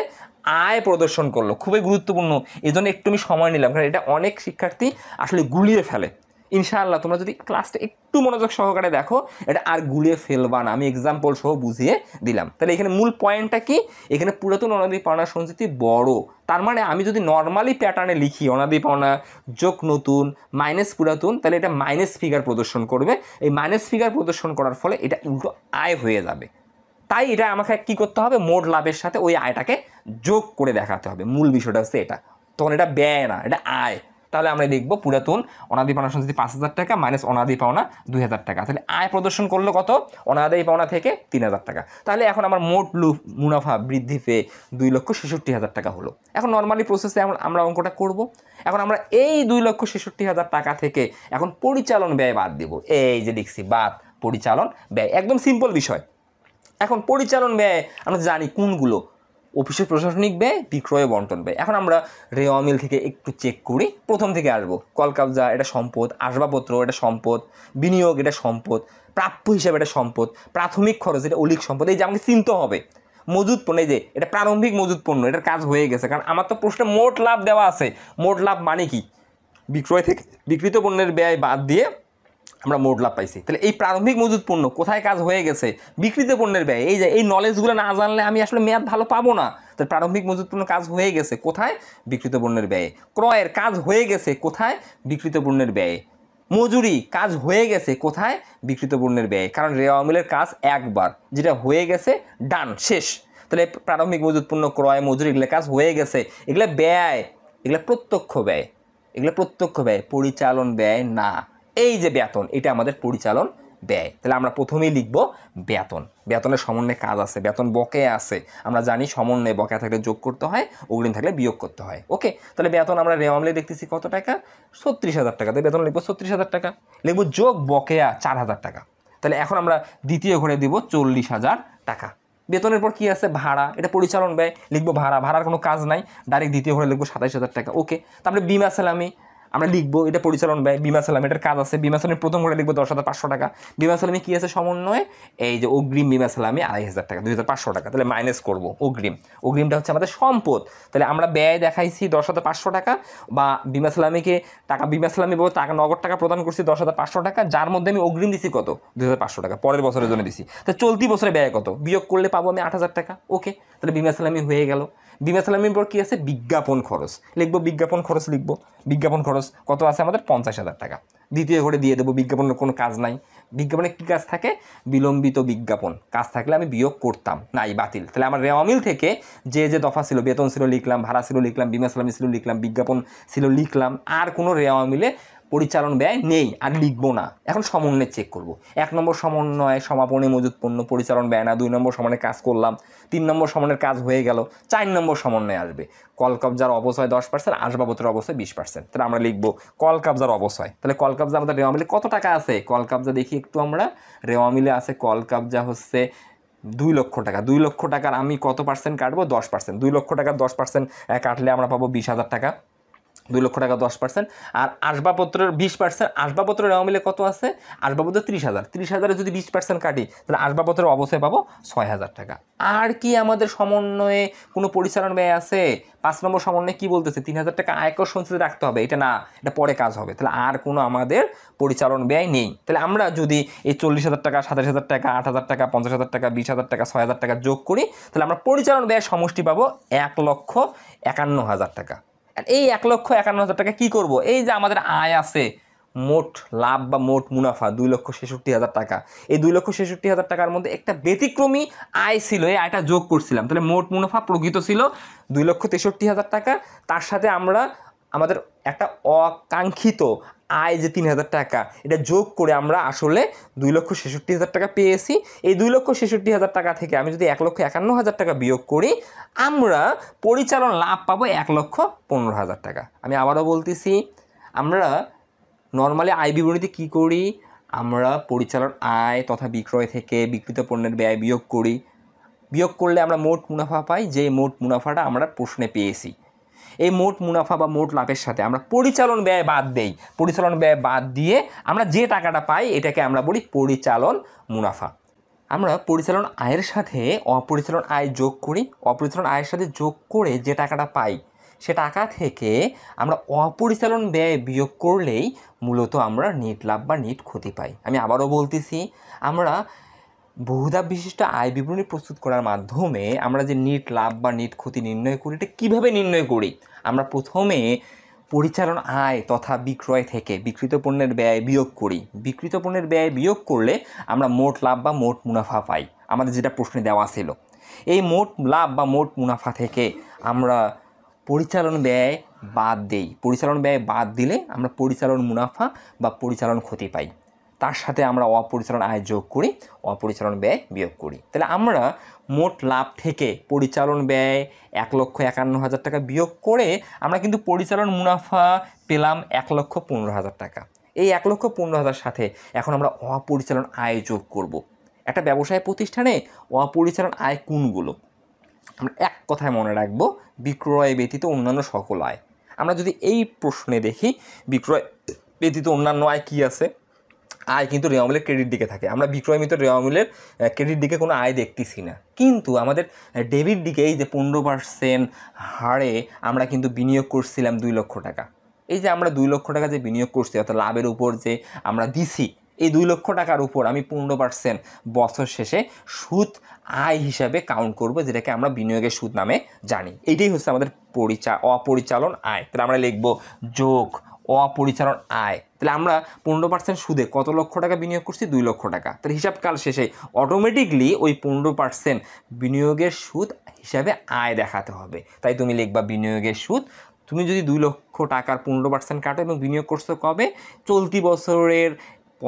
আয় প্রদর্শন করলো, খুবই গুরুত্বপূর্ণ। এই জন্য একটু আমি সময় নিলাম, কারণ এটা অনেক শিক্ষার্থী আসলে গুলিয়ে ফেলে। ইনশাআল্লাহ তোমরা যদি ক্লাসটা একটু মনোযোগ সহকারে দেখো, এটা আর গুলিয়ে ফেলবা না, আমি এক্সাম্পল সহ বুঝিয়ে দিলাম। তাহলে এখানে মূল পয়েন্টটা কি, এখানে পুরাতন অনাদি পাওনা সঞ্চিতি বড়, তার মানে আমি যদি নর্মালি প্যাটার্নে লিখি অনাদি পাওনা যোগ নতুন মাইনাস পুরাতন, তাহলে এটা মাইনাস ফিগার প্রদর্শন করবে। এই মাইনাস ফিগার প্রদর্শন করার ফলে এটা উল্টো আয় হয়ে যাবে। তাই এটা আমাকে কি করতে হবে, মোট লাভের সাথে ওই আয়টাকে যোগ করে দেখাতে হবে। মূল বিষয়টা হচ্ছে এটা, তখন এটা ব্যয় না, এটা আয়। তাহলে আমরা দেখবো পুরাতন অনাদি পাওনা সঞ্চিতি 5,000 টাকা মাইনাস অনাদি পাওনা 2,000 টাকা, তাহলে আয় প্রদর্শন করলো কত, অনাদি পাওনা থেকে 3,000 টাকা। তাহলে এখন আমার মোট মুনাফা বৃদ্ধি পেয়ে 2,66,000 টাকা হলো। এখন নর্মালি প্রসেসে আমরা অঙ্কটা করব। এখন আমরা এই 2,66,000 টাকা থেকে এখন পরিচালন ব্যয় বাদ দিব, এই যে লিখছি বাদ পরিচালন ব্যয়, একদম সিম্পল বিষয়। এখন পরিচালন ব্যয় আমরা জানি কোনগুলো, অফিসের প্রশাসনিক ব্যয়, বিক্রয় বন্টন ব্যয়। এখন আমরা রেওয়া মিল থেকে একটু চেক করি, প্রথম থেকে আসবো। কলকাবজা এটা সম্পদ, আসবাবপত্র এটা সম্পদ, বিনিয়োগ এটা সম্পদ, প্রাপ্য হিসাবে এটা সম্পদ, প্রাথমিক খরচ এটা অলিক সম্পদ। এই যে আমাকে চিনতে হবে। মজুদ পণ্য, এই যে এটা প্রারম্ভিক মজুদ পণ্য, এটার কাজ হয়ে গেছে, কারণ আমার তো প্রশ্নে মোট লাভ দেওয়া আছে। মোট লাভ মানে কি, বিক্রয় থেকে বিক্রিত পণ্যের ব্যয় বাদ দিয়ে আমরা মোট লাভ পাইছি। তাহলে এই প্রারম্ভিক মজুদ পণ্য কোথায় কাজ হয়ে গেছে, বিক্রিত পণ্যের ব্যয়। এই যে এই নলেজগুলো না জানলে আমি আসলে মেয়াদ ভালো পাবো না। তাহলে প্রারম্ভিক মজুদ পণ্য কাজ হয়ে গেছে কোথায়, বিক্রিত পণ্যের ব্যয়ে। ক্রয়ের কাজ হয়ে গেছে কোথায়, বিক্রিত পণ্যের ব্যয়ে। মজুরি কাজ হয়ে গেছে কোথায়, বিক্রিত পণ্যের ব্যয়ে। কারণ রেওয়া মিলের কাজ একবার, যেটা হয়ে গেছে ডান, শেষ। তাহলে প্রারম্ভিক মজুদ পণ্য, ক্রয়, মজুরি এগুলো কাজ হয়ে গেছে, এগুলো ব্যয়, এগুলো প্রত্যক্ষ ব্যয়, এগুলো প্রত্যক্ষ ব্যয়, পরিচালন ব্যয় না। এই যে বেতন, এটা আমাদের পরিচালন ব্যয়। তাহলে আমরা প্রথমেই লিখব বেতন। বেতনের সমন্বয়ে কাজ আছে, বেতন বকেয়া আছে, আমরা জানি সমন্বয়ে বকেয়া থাকলে যোগ করতে হয়, অগ্রিম থাকলে বিয়োগ করতে হয়। ওকে, তাহলে বেতন আমরা রেওয়া মিলে দেখতেছি কত টাকা, 36,000 টাকা। তাই বেতন লিখবো 36,000 টাকা, লিখবো যোগ বকেয়া 4,000 টাকা। তাহলে এখন আমরা দ্বিতীয় ঘরে দিব 40,000 টাকা। বেতনের পর কি আছে, ভাড়া, এটা পরিচালন ব্যয়, লিখবো ভাড়া, ভাড়ার কোনো কাজ নাই, ডাইরেক্ট দ্বিতীয় ঘরে লিখবো 27,000 টাকা। ওকে, তারপরে বিমা সালামি আমরা লিখবো, এটা পরিচালন ব্যয়। বিমা সালামি এটার কাজ আছে, বিমা সালামি প্রথম ঘরে লিখবো 10,500 টাকা। বিমা সালামি কি আছে সমন্বয়ে, এই যে অগ্রিম বিমা সালামি 2,500 টাকা, 2,500 টাকা। তাহলে মাইনাস করবো অগ্রিম, অগ্রিমটা হচ্ছে আমাদের সম্পদ। তাহলে আমরা ব্যয় দেখাইছি 10,500 টাকা, বা বিমা সালামিকে টাকা, বিমা সালামি বলবো টাকা, নগদ টাকা প্রদান করছি 10,500 টাকা, যার মধ্যে আমি অগ্রিম দিছি কত, 2,500 টাকা, পরের বছরের জন্য দিছি। তাহলে চলতি বছরে ব্যয় কত, বিয়োগ করলে পাবো আমি 8,000 টাকা। ওকে, তাহলে বিমা সালামি হয়ে গেল। বিমা সালামির পর কি আছে, বিজ্ঞাপন খরচ লিখবো, বিজ্ঞাপন খরচ লিখবো। বিজ্ঞাপন খরচ কত আছে আমাদের, 50,000 টাকা। দ্বিতীয় ঘরে দিয়ে দেবো, বিজ্ঞাপনের কোনো কাজ নাই। বিজ্ঞাপনে কী কাজ থাকে, বিলম্বিত বিজ্ঞাপন, কাজ থাকলে আমি বিয়োগ করতাম, নাই, বাতিল। তাহলে আমার রেওয়া মিল থেকে যে যে দফা ছিল, বেতন ছিল লিখলাম, ভাড়া ছিল লিখলাম, বিমা সালামি ছিল লিখলাম, বিজ্ঞাপন ছিল লিখলাম, আর কোনো রেওয়া মিলে পরিচালন ব্যয় নেই আর লিখবো না। এখন সমন্বয় চেক করব। 1 নম্বর সমন্বয় সমাপনী মজুত পণ্য পরিচালন ব্যয় না, 2 নম্বর সমন্বয়ের কাজ করলাম, 3 নম্বর সমন্বয়ের কাজ হয়ে গেল, 4 নম্বর সমন্বয় আসবে কলকাবজার অবচয় 10%, আসবাবপত্রের অবচয় 20%। তাহলে আমরা লিখবো কলকাবজার অবচয়। তাহলে কলকাবজা আমাদের রেওয়া মিলে কত টাকা আছে? কলকাবজা দেখি একটু আমরা, রেওয়া মিলে আছে কলকাবজা হচ্ছে 2 লক্ষ টাকা। 2 লক্ষ টাকার আমি কত পার্সেন্ট কাটবো? 10%। 2 লক্ষ টাকার 10% কাটলে আমরা পাবো 20,000 টাকা। 2 লক্ষ টাকা 10%। আর আসবাবপত্রের 20%, আসবাবপত্রের রেওয়া মিলে কত আছে? আসবাবপত্র 30,000। 30,000-এ যদি 20% কাটি তাহলে আসবাবপত্রের অবশ্যই পাবো 6,000 টাকা। আর কি আমাদের সমন্বয়ে কোনো পরিচালন ব্যয় আছে? 5 নম্বর সমন্বয়ে কি বলতেছে? 3,000 টাকা আয়কর সঞ্চিতি রাখতে হবে। এটা না, এটা পরে কাজ হবে। তাহলে আর কোনো আমাদের পরিচালন ব্যয় নেই। তাহলে আমরা যদি এই 40,000 টাকা, 27,000 টাকা, 8,000 টাকা, 50,000 টাকা, 20,000 টাকা, 6,000 টাকা যোগ করি, তাহলে আমরা পরিচালন ব্যয়ের সমষ্টি পাবো 1,51,000 টাকা। আর এই 1,51,000 টাকা কী করব? এই যে আমাদের আয় আছে, মোট লাভ বা মোট মুনাফা 2,66,000 টাকা। এই 2,66,000 টাকার মধ্যে একটা ব্যতিক্রমী আয় ছিল, এই আয়টা যোগ করছিলাম। তাহলে মোট মুনাফা প্রকৃত ছিল 2,63,000 টাকা। তার সাথে আমরা আমাদের একটা অকাঙ্ক্ষিত আয় যে 3,000 টাকা, এটা যোগ করে আমরা আসলে 2,66,000 টাকা পেয়েছি। এই 2,66,000 টাকা থেকে আমি যদি 1,51,000 টাকা বিয়োগ করি, আমরা পরিচালন লাভ পাবো 1,15,000 টাকা। আমি আবারও বলতেছি, আমরা নর্মালি আয় বিবরণীতে কী করি? আমরা পরিচালন আয় তথা বিক্রয় থেকে বিক্রিত পণ্যের ব্যয় বিয়োগ করি। বিয়োগ করলে আমরা মোট মুনাফা পাই, যে মোট মুনাফাটা আমরা প্রশ্নে পেয়েছি। এই মোট মুনাফা বা মোট লাভের সাথে আমরা পরিচালন ব্যয় বাদ দেই। পরিচালন ব্যয় বাদ দিয়ে আমরা যে টাকাটা পাই এটাকে আমরা বলি পরিচালন মুনাফা। আমরা পরিচালন আয়ের সাথে অপরিচালন আয় যোগ করি। অপরিচালন আয়ের সাথে যোগ করে যে টাকাটা পাই সে টাকা থেকে আমরা অপরিচালন ব্যয় বিয়োগ করলেই মূলত আমরা নেট লাভ বা নেট ক্ষতি পাই। আমি আবারও বলতেছি, আমরা বহুধাপ বিশিষ্ট আয় বিবরণী প্রস্তুত করার মাধ্যমে আমরা যে নেট লাভ বা নেট ক্ষতি নির্ণয় করি, এটা কীভাবে নির্ণয় করি? আমরা প্রথমে পরিচালন আয় তথা বিক্রয় থেকে বিক্রিত পণ্যের ব্যয় বিয়োগ করি। বিক্রিত পণ্যের ব্যয় বিয়োগ করলে আমরা মোট লাভ বা মোট মুনাফা পাই, আমাদের যেটা প্রশ্নে দেওয়া ছিল। এই মোট লাভ বা মোট মুনাফা থেকে আমরা পরিচালন ব্যয় বাদ দেই। পরিচালন ব্যয় বাদ দিলে আমরা পরিচালন মুনাফা বা পরিচালন ক্ষতি পাই। তার সাথে আমরা অপরিচালন আয় যোগ করি, অপরিচালন ব্যয় বিয়োগ করি। তাহলে আমরা মোট লাভ থেকে পরিচালন ব্যয় 1,51,000 টাকা বিয়োগ করে আমরা কিন্তু পরিচালন মুনাফা পেলাম 1,15,000 টাকা। এই 1,15,000 সাথে এখন আমরা অপরিচালন আয় যোগ করব। একটা ব্যবসায় প্রতিষ্ঠানে অপরিচালন আয় কোনগুলো? আমরা এক কথায় মনে রাখবো, বিক্রয় ব্যতীত অন্যান্য সকল আয়। আমরা যদি এই প্রশ্নে দেখি বিক্রয় ব্যতীত অন্যান্য আয় কী আছে, আয় কিন্তু রেওয়া মিলের ক্রেডিট দিকে থাকে। আমরা বিক্রয় মিত্র রেওয়া মিলের ক্রেডিট দিকে কোনো আয় দেখতেছি না, কিন্তু আমাদের ডেবিট দিকে এই যে 15% হারে আমরা কিন্তু বিনিয়োগ করছিলাম 2 লক্ষ টাকা। এই যে আমরা 2 লক্ষ টাকা যে বিনিয়োগ করছি, অর্থাৎ লাভের উপর যে আমরা দিছি, এই 2 লক্ষ টাকার উপর আমি 15% বছর শেষে সুদ আয় হিসাবে কাউন্ট করব, যেটাকে আমরা বিনিয়োগের সুদ নামে জানি। এইটাই হচ্ছে আমাদের অপরিচালন আয়। তাহলে আমরা লিখব যোগ অপরিচালন আয়। তাহলে আমরা 15% সুদে কত লক্ষ টাকা বিনিয়োগ করছি? 2 লক্ষ টাকা। তাহলে হিসাবকাল শেষে অটোমেটিকলি ওই 15% বিনিয়োগের সুদ হিসাবে আয় দেখাতে হবে। তাই তুমি লিখবা বিনিয়োগের সুদ। তুমি যদি 2 লক্ষ টাকার 15% কাটো এবং বিনিয়োগ করছো কবে? চলতি বছরের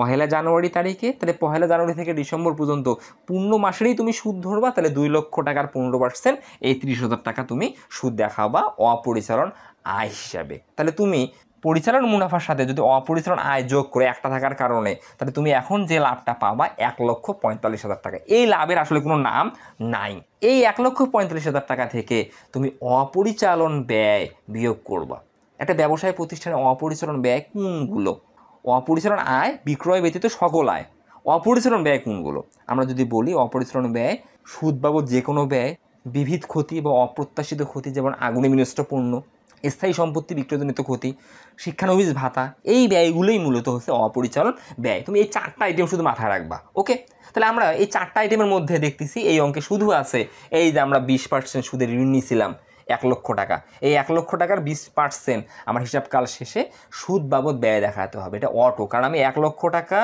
1 জানুয়ারি তারিখে। তাহলে 1 জানুয়ারি থেকে ডিসেম্বর পর্যন্ত পূর্ণ মাসেরই তুমি সুদ ধরবা। তাহলে 2 লক্ষ টাকার 15% এই 30,000 টাকা তুমি সুদ দেখাবা অপরিচালন আয় হিসাবে। তাহলে তুমি পরিচালন মুনাফার সাথে যদি অপরিচালন আয় যোগ করে একটা থাকার কারণে, তাহলে তুমি এখন যে লাভটা পাবা 1,45,000 টাকা। এই লাভের আসলে কোনো নাম নাই। এই 1,45,000 টাকা থেকে তুমি অপরিচালন ব্যয় বিয়োগ করবা। একটা ব্যবসায় প্রতিষ্ঠানে অপরিচালন ব্যয় কোনগুলো? অপরিচালন আয় বিক্রয় ব্যতীত সকল আয়। অপরিচালন ব্যয় কোনগুলো? আমরা যদি বলি অপরিচালন ব্যয় সুদ বাবদ যে কোনো ব্যয়, বিবিধ ক্ষতি বা অপ্রত্যাশিত ক্ষতি, যেমন আগুনে বিনষ্ট পণ্য, স্থায়ী সম্পত্তি বিক্রয়জনিত ক্ষতি, শিক্ষানবিশ ভাতা, এই ব্যয়গুলোই মূলত হচ্ছে অপরিচালন ব্যয়। তুমি এই 4টা আইটেম শুধু মাথায় রাখবা, ওকে? তাহলে আমরা এই 4টা আইটেমের মধ্যে দেখতেছি এই অঙ্কে শুধু আছে এই যে আমরা 20% সুদের ঋণ নিয়েছিলাম, 1,00,000 টাকা। এই 1,00,000 টাকার 20% আমার হিসাবকাল শেষে সুদ বাবদ ব্যয় দেখাতে হবে। এটা অটো, কারণ আমি 1,00,000 টাকা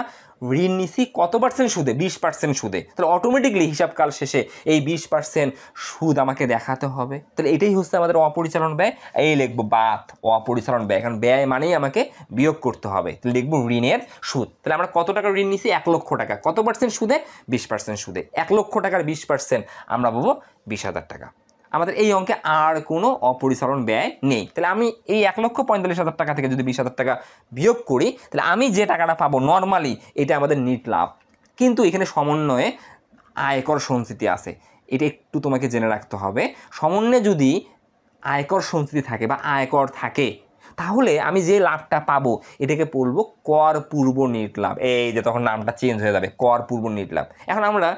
ঋণ নিছি কত পার্সেন্ট সুদে? 20% সুদে। তাহলে অটোমেটিকলি হিসাবকাল শেষে এই 20% সুদ আমাকে দেখাতে হবে। তাহলে এটাই হচ্ছে আমাদের অপরিচালন ব্যয়। এই লিখবো বাদ অপরিচালন ব্যয়, কারণ ব্যয় মানেই আমাকে বিয়োগ করতে হবে। তাহলে লিখবো ঋণের সুদ। তাহলে আমরা কত টাকা ঋণ নিছি? 1,00,000 টাকা। কত পার্সেন্ট সুদে? 20% সুদে। 1,00,000 টাকার 20% আমরা পাবো 20,000 টাকা। আমাদের এই অঙ্কে আর কোনো অপরিচালন ব্যয় নেই। তাহলে আমি এই 1,45,000 টাকা থেকে যদি 20,000 টাকা বিয়োগ করি, তাহলে আমি যে টাকাটা পাবো নর্মালি এটা আমাদের নিট লাভ। কিন্তু এখানে সমন্বয়ে আয়কর সঞ্চিতি আছে, এটা একটু তোমাকে জেনে রাখতে হবে। সমন্বয়ে যদি আয়কর সঞ্চিতি থাকে বা আয়কর থাকে, তাহলে আমি যে লাভটা পাবো এটাকে বলবো কর পূর্ব নিট লাভ। এই যে তখন নামটা চেঞ্জ হয়ে যাবে, কর পূর্ব নিট লাভ। এখন আমরা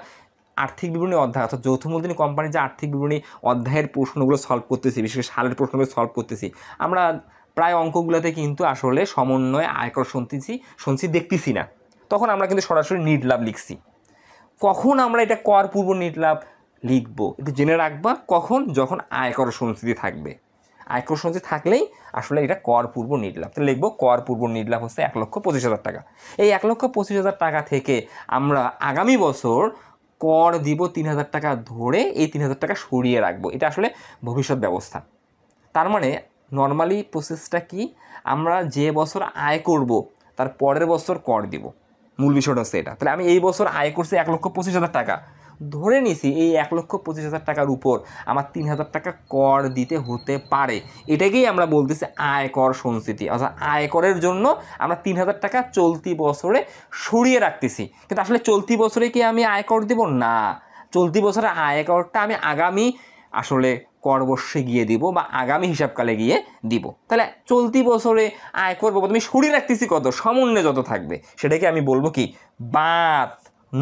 আর্থিক বিবরণী অধ্যায় অর্থাৎ যৌথ মূলধনী কোম্পানির যে আর্থিক বিবরণী অধ্যায়ের প্রশ্নগুলো সলভ করতেছি, বিশেষ করে সালের প্রশ্নগুলো সলভ করতেছি, আমরা প্রায় অঙ্কগুলোতে কিন্তু আসলে সমন্বয়ে আয়কর সঞ্চিতি দেখতেছি না। তখন আমরা কিন্তু সরাসরি নিট লাভ লিখছি। কখন আমরা এটা কর পূর্ব নিট লাভ লিখবো একটু জেনে রাখবা। কখন? যখন আয়কর সঞ্চিতি থাকবে। আয়কর সঞ্চিতি থাকলেই আসলে এটা কর পূর্ব নিট লাভ। তাহলে লিখবো কর পূর্ব নিট লাভ হচ্ছে 1,25,000 টাকা। এই 1,25,000 টাকা থেকে আমরা আগামী বছর কর দিব 3,000 টাকা ধরে এই 3,000 টাকা সরিয়ে রাখবো। এটা আসলে ভবিষ্যৎ ব্যবস্থা। তার মানে নর্মালি প্রসেসটা কি? আমরা যে বছর আয় করব তার পরের বছর কর দিব। মূল বিষয়টা হচ্ছে এটা। তাহলে আমি এই বছর আয় করছি 1,25,000 টাকা, ধরে নিছি এই 1,25,000 টাকার উপর আমার 3,000 টাকা কর দিতে হতে পারে। এটাকেই আমরা বলতেছি আয়কর সঞ্চিতি। অর্থাৎ আয়করের জন্য আমরা 3,000 টাকা চলতি বছরে সরিয়ে রাখতেছি। কিন্তু আসলে চলতি বছরে কি আমি আয়কর দিব? না, চলতি বছরে আয়করটা আমি আগামী আসলে কর বর্ষে গিয়ে দিব বা আগামী হিসাবকালে গিয়ে দিব। তাহলে চলতি বছরে আয়কর বাবদ আমি সরিয়ে রাখতেছি কত? সমন্বয় যত থাকবে সেটাকে আমি বলবো কি? বাদ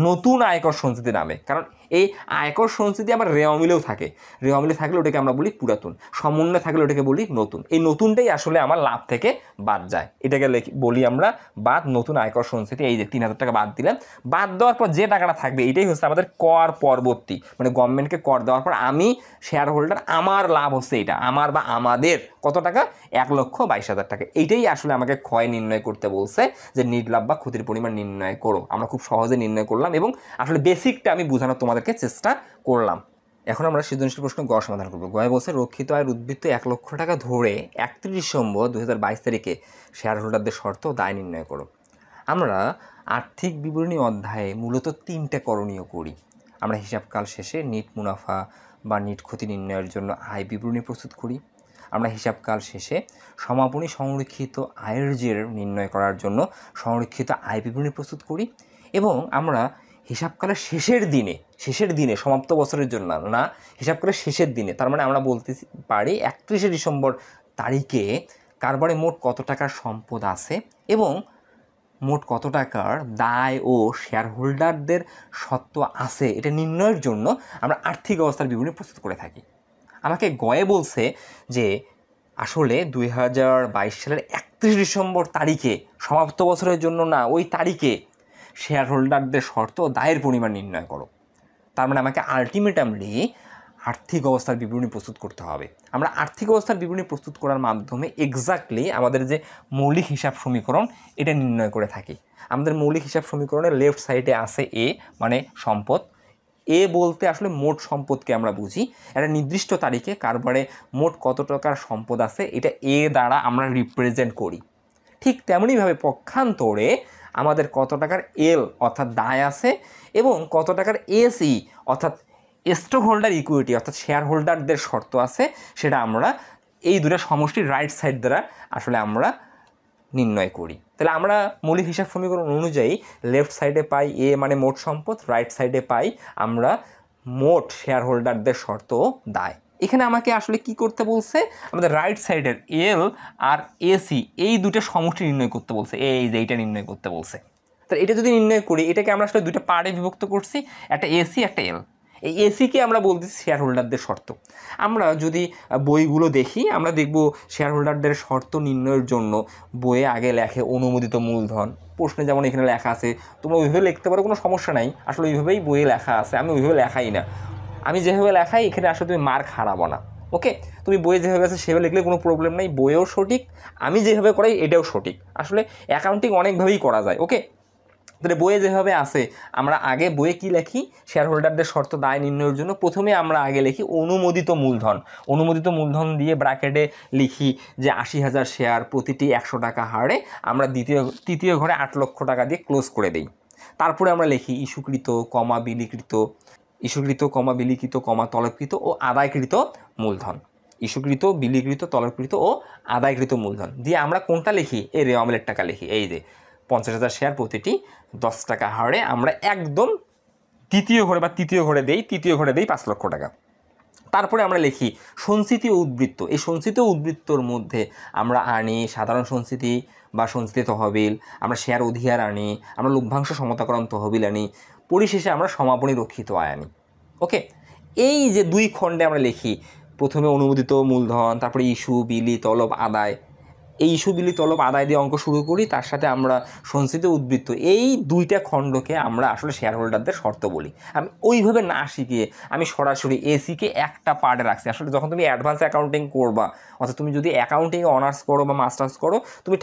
নতুন আয়কর সঞ্চিতি নামে। কারণ এই আয়কর সঞ্চিতি আবার রেওয়ামিলেও থাকে। রেওয়ামিলে থাকলে ওটাকে আমরা বলি পুরাতন, সমন্বয় থাকলে ওটাকে বলি নতুন। এই নতুনটাই আসলে আমার লাভ থেকে বাদ যায়। এটাকে বলি আমরা বাদ নতুন আয়কর সঞ্চিতি। এই যে 3,000 টাকা বাদ দিলাম, বাদ দেওয়ার পর যে টাকাটা থাকবে এটাই হচ্ছে আমাদের কর পরবর্তী, মানে গভর্নমেন্টকে কর দেওয়ার পর আমি শেয়ার হোল্ডার, আমার লাভ হচ্ছে এটা, আমার বা আমাদের কত টাকা? 1,22,000 টাকা। এইটাই আসলে আমাকে ক্ষয় নির্ণয় করতে বলছে যে নিট লাভ বা ক্ষতির পরিমাণ নির্ণয় করো। আমরা খুব সহজে নির্ণয় করলাম এবং আসলে বেসিকটা আমি বোঝানোর তোমাদেরকে চেষ্টা করলাম। এখন আমরা সৃজনশীল প্রশ্ন গ সমাধান করবো। গয়ে বলছে রক্ষিত আয়ের উদ্বৃত্ত 1,00,000 টাকা ধরে 31 ডিসেম্বর 2022 তারিখে শেয়ার হোল্ডারদের শর্ত ও দায় নির্ণয় করো। আমরা আর্থিক বিবরণী অধ্যায়ে মূলত 3টে করণীয় করি। আমরা হিসাবকাল শেষে নিট মুনাফা বা নিট ক্ষতি নির্ণয়ের জন্য আয় বিবরণী প্রস্তুত করি। আমরা হিসাবকাল শেষে সমাপনী সংরক্ষিত আয়ের জের নির্ণয় করার জন্য সংরক্ষিত আয় বিবরণী প্রস্তুত করি। এবং আমরা হিসাবকালের শেষের দিনে সমাপ্ত বছরের জন্য না, হিসাবকালের শেষের দিনে, তার মানে আমরা বলতে পারি 31 ডিসেম্বর তারিখে কারবারে মোট কত টাকার সম্পদ আছে এবং মোট কত টাকার দায় ও শেয়ার হোল্ডারদের সত্ত্ব আছে এটা নির্ণয়ের জন্য আমরা আর্থিক অবস্থার বিবরণী প্রস্তুত করে থাকি। আমাকে গয়ে বলছে যে আসলে 2022 সালের 31 ডিসেম্বর তারিখে সমাপ্ত বছরের জন্য না, ওই তারিখে শেয়ার হোল্ডারদের শর্ত ও দায়ের পরিমাণ নির্ণয় করো। তার মানে আমাকে আলটিমেটামলি আর্থিক অবস্থার বিবরণী প্রস্তুত করতে হবে। আমরা আর্থিক অবস্থার বিবরণী প্রস্তুত করার মাধ্যমে এক্স্যাক্টলি আমাদের যে মৌলিক হিসাব সমীকরণ এটা নির্ণয় করে থাকি। আমাদের মৌলিক হিসাব সমীকরণের লেফট সাইডে আছে এ, মানে সম্পদ। এ বলতে আসলে মোট সম্পদকে আমরা বুঝি। একটা নির্দিষ্ট তারিখে কারবারে মোট কত টাকার সম্পদ আছে এটা এ দ্বারা আমরা রিপ্রেজেন্ট করি। ঠিক তেমনইভাবে পক্ষান্তরে আমাদের কত টাকার এল অর্থাৎ দায় আছে এবং কত টাকার এসই অর্থাৎ স্টক হোল্ডার ইকুইটি অর্থাৎ শেয়ার হোল্ডারদের শর্ত আছে, সেটা আমরা এই দুটো সমষ্টির রাইট সাইড দ্বারা আসলে আমরা নির্ণয় করি। তাহলে আমরা মৌলিক হিসাব সমীকরণ অনুযায়ী লেফট সাইডে পাই এ মানে মোট সম্পদ, রাইট সাইডে পাই আমরা মোট শেয়ার হোল্ডারদের শর্ত ও দায়। এখানে আমাকে আসলে কি করতে বলছে? আমাদের রাইট সাইডের এল আর এসি এই দুটো সমষ্টি নির্ণয় করতে বলছে, এই যে এইটা নির্ণয় করতে বলছে। তাহলে এটা যদি নির্ণয় করি, এটাকে আমরা আসলে দুটো পার্টে বিভক্ত করছি, একটা এসি একটা এল। এই এসিকে আমরা বলতেছি শেয়ার হোল্ডারদের শর্ত। আমরা যদি বইগুলো দেখি আমরা দেখব শেয়ার হোল্ডারদের শর্ত নির্ণয়ের জন্য বইয়ে আগে লেখে অনুমোদিত মূলধন। প্রশ্নে যেমন এখানে লেখা আছে, তোমরা ওইভাবে লিখতে পারো, কোনো সমস্যা নাই। আসলে ওইভাবেই বইয়ে লেখা আছে, আমি ওইভাবে লেখাই না। আমি যেভাবে লেখাই এখানে আসলে তুমি মার্ক হারাবো না। ওকে, তুমি বইয়ে যেভাবে আছে সেভাবে লিখলে কোনো প্রবলেম নেই, বইয়েও সঠিক, আমি যেভাবে করাই এটাও সঠিক। আসলে অ্যাকাউন্টিং অনেকভাবেই করা যায়। ওকে, তাহলে বইয়ে যেভাবে আছে আমরা আগে বইয়ে কি লিখি, শেয়ার হোল্ডারদের শর্ত দায় নির্ণয়ের জন্য প্রথমে আমরা আগে লিখি অনুমোদিত মূলধন। অনুমোদিত মূলধন দিয়ে ব্র্যাকেটে লিখি যে 80,000 শেয়ার, প্রতিটি 100 টাকা হারে আমরা তৃতীয় ঘরে 8 লক্ষ টাকা দিয়ে ক্লোজ করে দিই। তারপরে আমরা লিখি ইস্যুকৃত বিলিকৃত তলবকৃত ও আদায়কৃত মূলধন। ইস্যুকৃত, বিলিকৃত, তলবকৃত ও আদায়কৃত মূলধন দিয়ে আমরা কোনটা লিখি, এই রেওয়ামিলের টাকা লিখি। এই যে 50,000 শেয়ার, প্রতিটি 10 টাকা হারে আমরা একদম তৃতীয় ঘরে দেই 5 লক্ষ টাকা। তারপরে আমরা লিখি সঞ্চিতি ও উদ্বৃত্ত। এই সঞ্চিত উদ্বৃত্তর মধ্যে আমরা আনি সাধারণ সঞ্চিতি বা সঞ্চিতি তহবিল, আমরা শেয়ার অধিহার আনি, আমরা লভ্যাংশ সমতাকরণ তহবিল আনি, পরিশেষে আমরা সমাপনী রক্ষিত আয় আনি। ওকে, এই যে 2 খণ্ডে আমরা লিখি প্রথমে অনুমোদিত মূলধন, তারপরে ইস্যু, বিলি, তলব, আদায়। এই ইস্যু, বিলি, তলব, আদায় দিয়ে অঙ্ক শুরু করি, তার সাথে আমরা সঞ্চিত উদ্বৃত্ত, এই 2টা খণ্ডকে আমরা আসলে শেয়ার হোল্ডারদের শর্ত বলি। আমি ওইভাবে না শিখিয়ে আমি সরাসরি এসিকে একটা পার্টে রাখছি। আসলে যখন তুমি অ্যাডভান্স অ্যাকাউন্টিং করবা, অর্থাৎ তুমি যদি অ্যাকাউন্টিংয়ে অনার্স করো বা মাস্টার্স করো, তুমি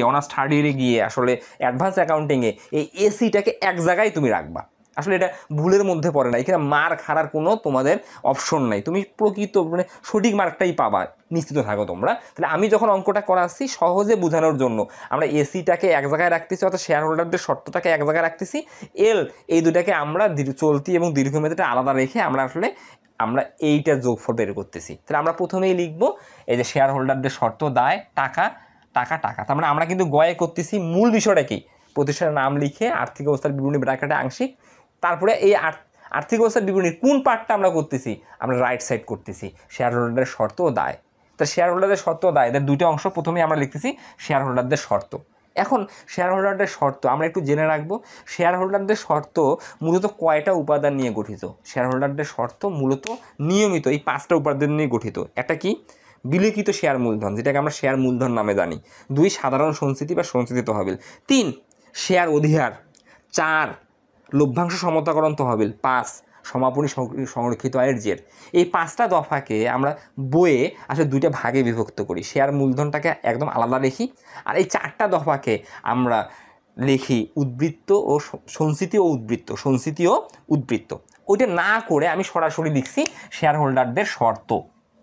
অনার্স থার্ড ইয়ারে গিয়ে আসলে অ্যাডভান্স অ্যাকাউন্টিংয়ে এই এসিটাকে এক জায়গায় তুমি রাখবা। আসলে এটা ভুলের মধ্যে পড়ে না, এখানে মার্ক হারার কোনো তোমাদের অপশন নাই, তুমি প্রকৃত মানে সঠিক মার্কটাই পাবা, নিশ্চিত থাকো তোমরা। তাহলে আমি যখন অঙ্কটা করাচ্ছি সহজে বোঝানোর জন্য আমরা এসিটাকে এক জায়গায় রাখতেছি, অর্থাৎ শেয়ার হোল্ডারদের শর্তটাকে এক জায়গায় রাখতেছি, এই দুটাকে আমরা চলতি এবং দীর্ঘমেয়াদীটা আলাদা রেখে আমরা এইটার যোগফল বের করতেছি। তাহলে আমরা প্রথমেই লিখবো এই যে শেয়ার হোল্ডারদের শর্ত দায় টাকা টাকা টাকা। তার মানে আমরা কিন্তু গয়ে করতেছি মূল বিষয়টা কি, প্রতিষ্ঠানের নাম লিখে আর্থিক অবস্থার বিবরণী ব্র্যাকেটে আংশিক, তারপরে এই আর্থিক অবস্থার বিবরণীর কোন পার্টটা আমরা করতেছি, আমরা রাইট সাইড করতেছি শেয়ার হোল্ডারের শর্ত ও দায়। তা শেয়ার হোল্ডারদের শর্ত ও দায়, এদের 2টা অংশ প্রথমে আমরা লিখতেছি শেয়ার হোল্ডারদের শর্ত। এখন শেয়ার হোল্ডারদের শর্ত আমরা একটু জেনে রাখবো। শেয়ার হোল্ডারদের শর্ত মূলত কয়টা উপাদান নিয়ে গঠিত? শেয়ার হোল্ডারদের শর্ত মূলত নিয়মিত এই 5টা উপাদান নিয়ে গঠিত। একটা কি, বিলিখিত শেয়ার মূলধন, যেটাকে আমরা শেয়ার মূলধন নামে জানি। 2 সাধারণ সঞ্চিতি বা সঞ্চিতি তহবিল। 3 শেয়ার অধিহার। 4 লভ্যাংশ সমতাকরণ তহবিল। 5 সমাপনী সংরক্ষিত আয়ের জের। এই 5টা দফাকে আমরা বইয়ে আসলে 2টা ভাগে বিভক্ত করি। শেয়ার মূলধনটাকে একদম আলাদা লিখি, আর এই 4টা দফাকে আমরা লিখি উদ্বৃত্ত ও সঞ্চিতি ও উদ্বৃত্ত। ওইটা না করে আমি সরাসরি লিখছি শেয়ার হোল্ডারদের শর্ত,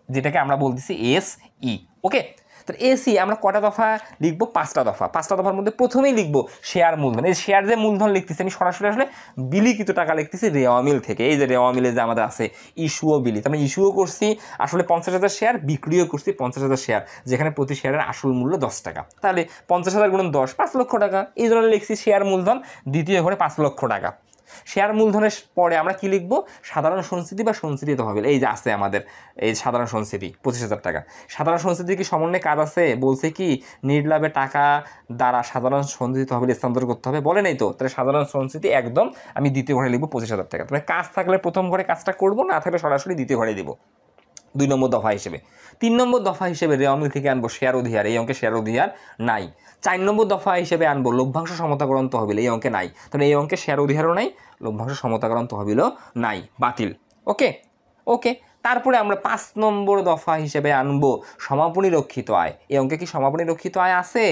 যেটাকে আমরা বলতেছি SE। ওকে, তো এসি আমরা কটা দফা লিখবো? 5টা দফা। 5টা দফার মধ্যে প্রথমেই লিখবো শেয়ার মূলধন। এই শেয়ার যে মূলধন লিখতেছি আমি সরাসরি আসলে বিলিকৃত টাকা লিখতেছি রেওয়ামিল থেকে। এই যে রেওয়ামিলে যে আমাদের আছে ইস্যু ও বিলি, আমরা ইস্যুও করছি আসলে 50,000 শেয়ার, বিক্রিও করছি 50,000 শেয়ার, যেখানে প্রতি শেয়ারের আসল মূল্য 10 টাকা। তাহলে 50,000 গুণন 10, 5 লক্ষ টাকা। এই জন্য লিখছি শেয়ার মূলধন, দ্বিতীয় ঘরে 5 লক্ষ টাকা। শেয়ার মূলধনের পরে আমরা কি লিখব? সাধারণ সঞ্চিতি বা সঞ্চিতি তহবিল। এই যে আছে আমাদের এই সাধারণ সঞ্চিতি 25,000 টাকা। সাধারণ সঞ্চিতি কি সমন্বয়ে কাজ আছে? বলছে কি নির্লাভে টাকা দ্বারা সাধারণ সঞ্চিতি তহবিল স্থানান্তর করতে হবে, বলে নেই তো? তাহলে সাধারণ সঞ্চিতি একদম আমি দ্বিতীয় ঘরে লিখবো 25,000 টাকা। তবে কাজ থাকলে প্রথম ঘরে কাজটা করবো, না থাকলে সরাসরি দ্বিতীয় ঘরে দিব 2 নম্বর দফা হিসেবে। 3 নম্বর দফা হিসেবে রেওয়ামিল থেকে আনবো শেয়ার অধিহার, এই অঙ্কে শেয়ার অধিহার নাই। 4 নম্বর দফা হিসেবে আনবো লভ্যাংশ সমতাকরণ তহবিল, এই অঙ্কে নাই। তাহলে এই অঙ্কে শেয়ার অধিহারও নাই, লভ্যাংশ সমতাকরণ তহবিলও নাই, বাতিল। ওকে, তারপরে আমরা 5 নম্বর দফা হিসেবে আনবো সমাপনী রক্ষিত আয়। এই অঙ্কে কি সমাপনী রক্ষিত আয় আছে?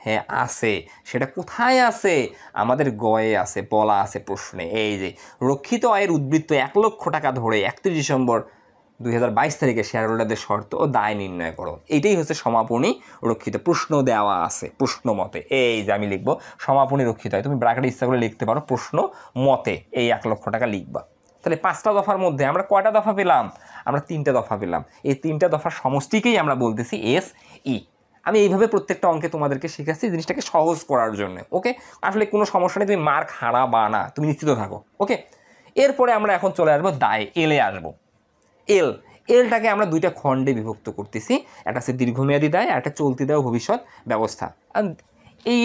হ্যাঁ আছে। সেটা কোথায় আছে? আমাদের গয়ে আছে, বলা আছে প্রশ্নে। এই যে রক্ষিত আয়ের উদ্বৃত্ত 1 লক্ষ টাকা ধরে 31 ডিসেম্বর 2022 তারিখে শেয়ার হোল্ডারদের শর্ত ও দায় নির্ণয় করো। এইটাই হচ্ছে সমাপনী রক্ষিত। প্রশ্ন দেওয়া আছে প্রশ্ন মতে। এই যে আমি লিখবো সমাপনী রক্ষিত হয়, তুমি ব্র্যাকেটে ইচ্ছা করে লিখতে পারো প্রশ্ন মতে এই 1 লক্ষ টাকা লিখবা। তাহলে 5টা দফার মধ্যে আমরা কয়টা দফা পেলাম? আমরা 3টা দফা পেলাম। এই 3টা দফার সমষ্টিকেই আমরা বলতেছি SE। আমি এইভাবে প্রত্যেকটা অঙ্কে তোমাদেরকে শিখাচ্ছি জিনিসটাকে সহজ করার জন্য। ওকে, আসলে কোনো সমস্যা নেই, তুমি মার্ক হারাবা না, তুমি নিশ্চিত থাকো। ওকে, এরপরে আমরা এখন চলে আসবো দায়, এলে আসবো। এলটাকে আমরা 2টা খণ্ডে বিভক্ত করতেছি, একটা হচ্ছে দীর্ঘমেয়াদী দায় আর একটা চলতি দায় ও ভবিষ্যৎ ব্যবস্থা। এই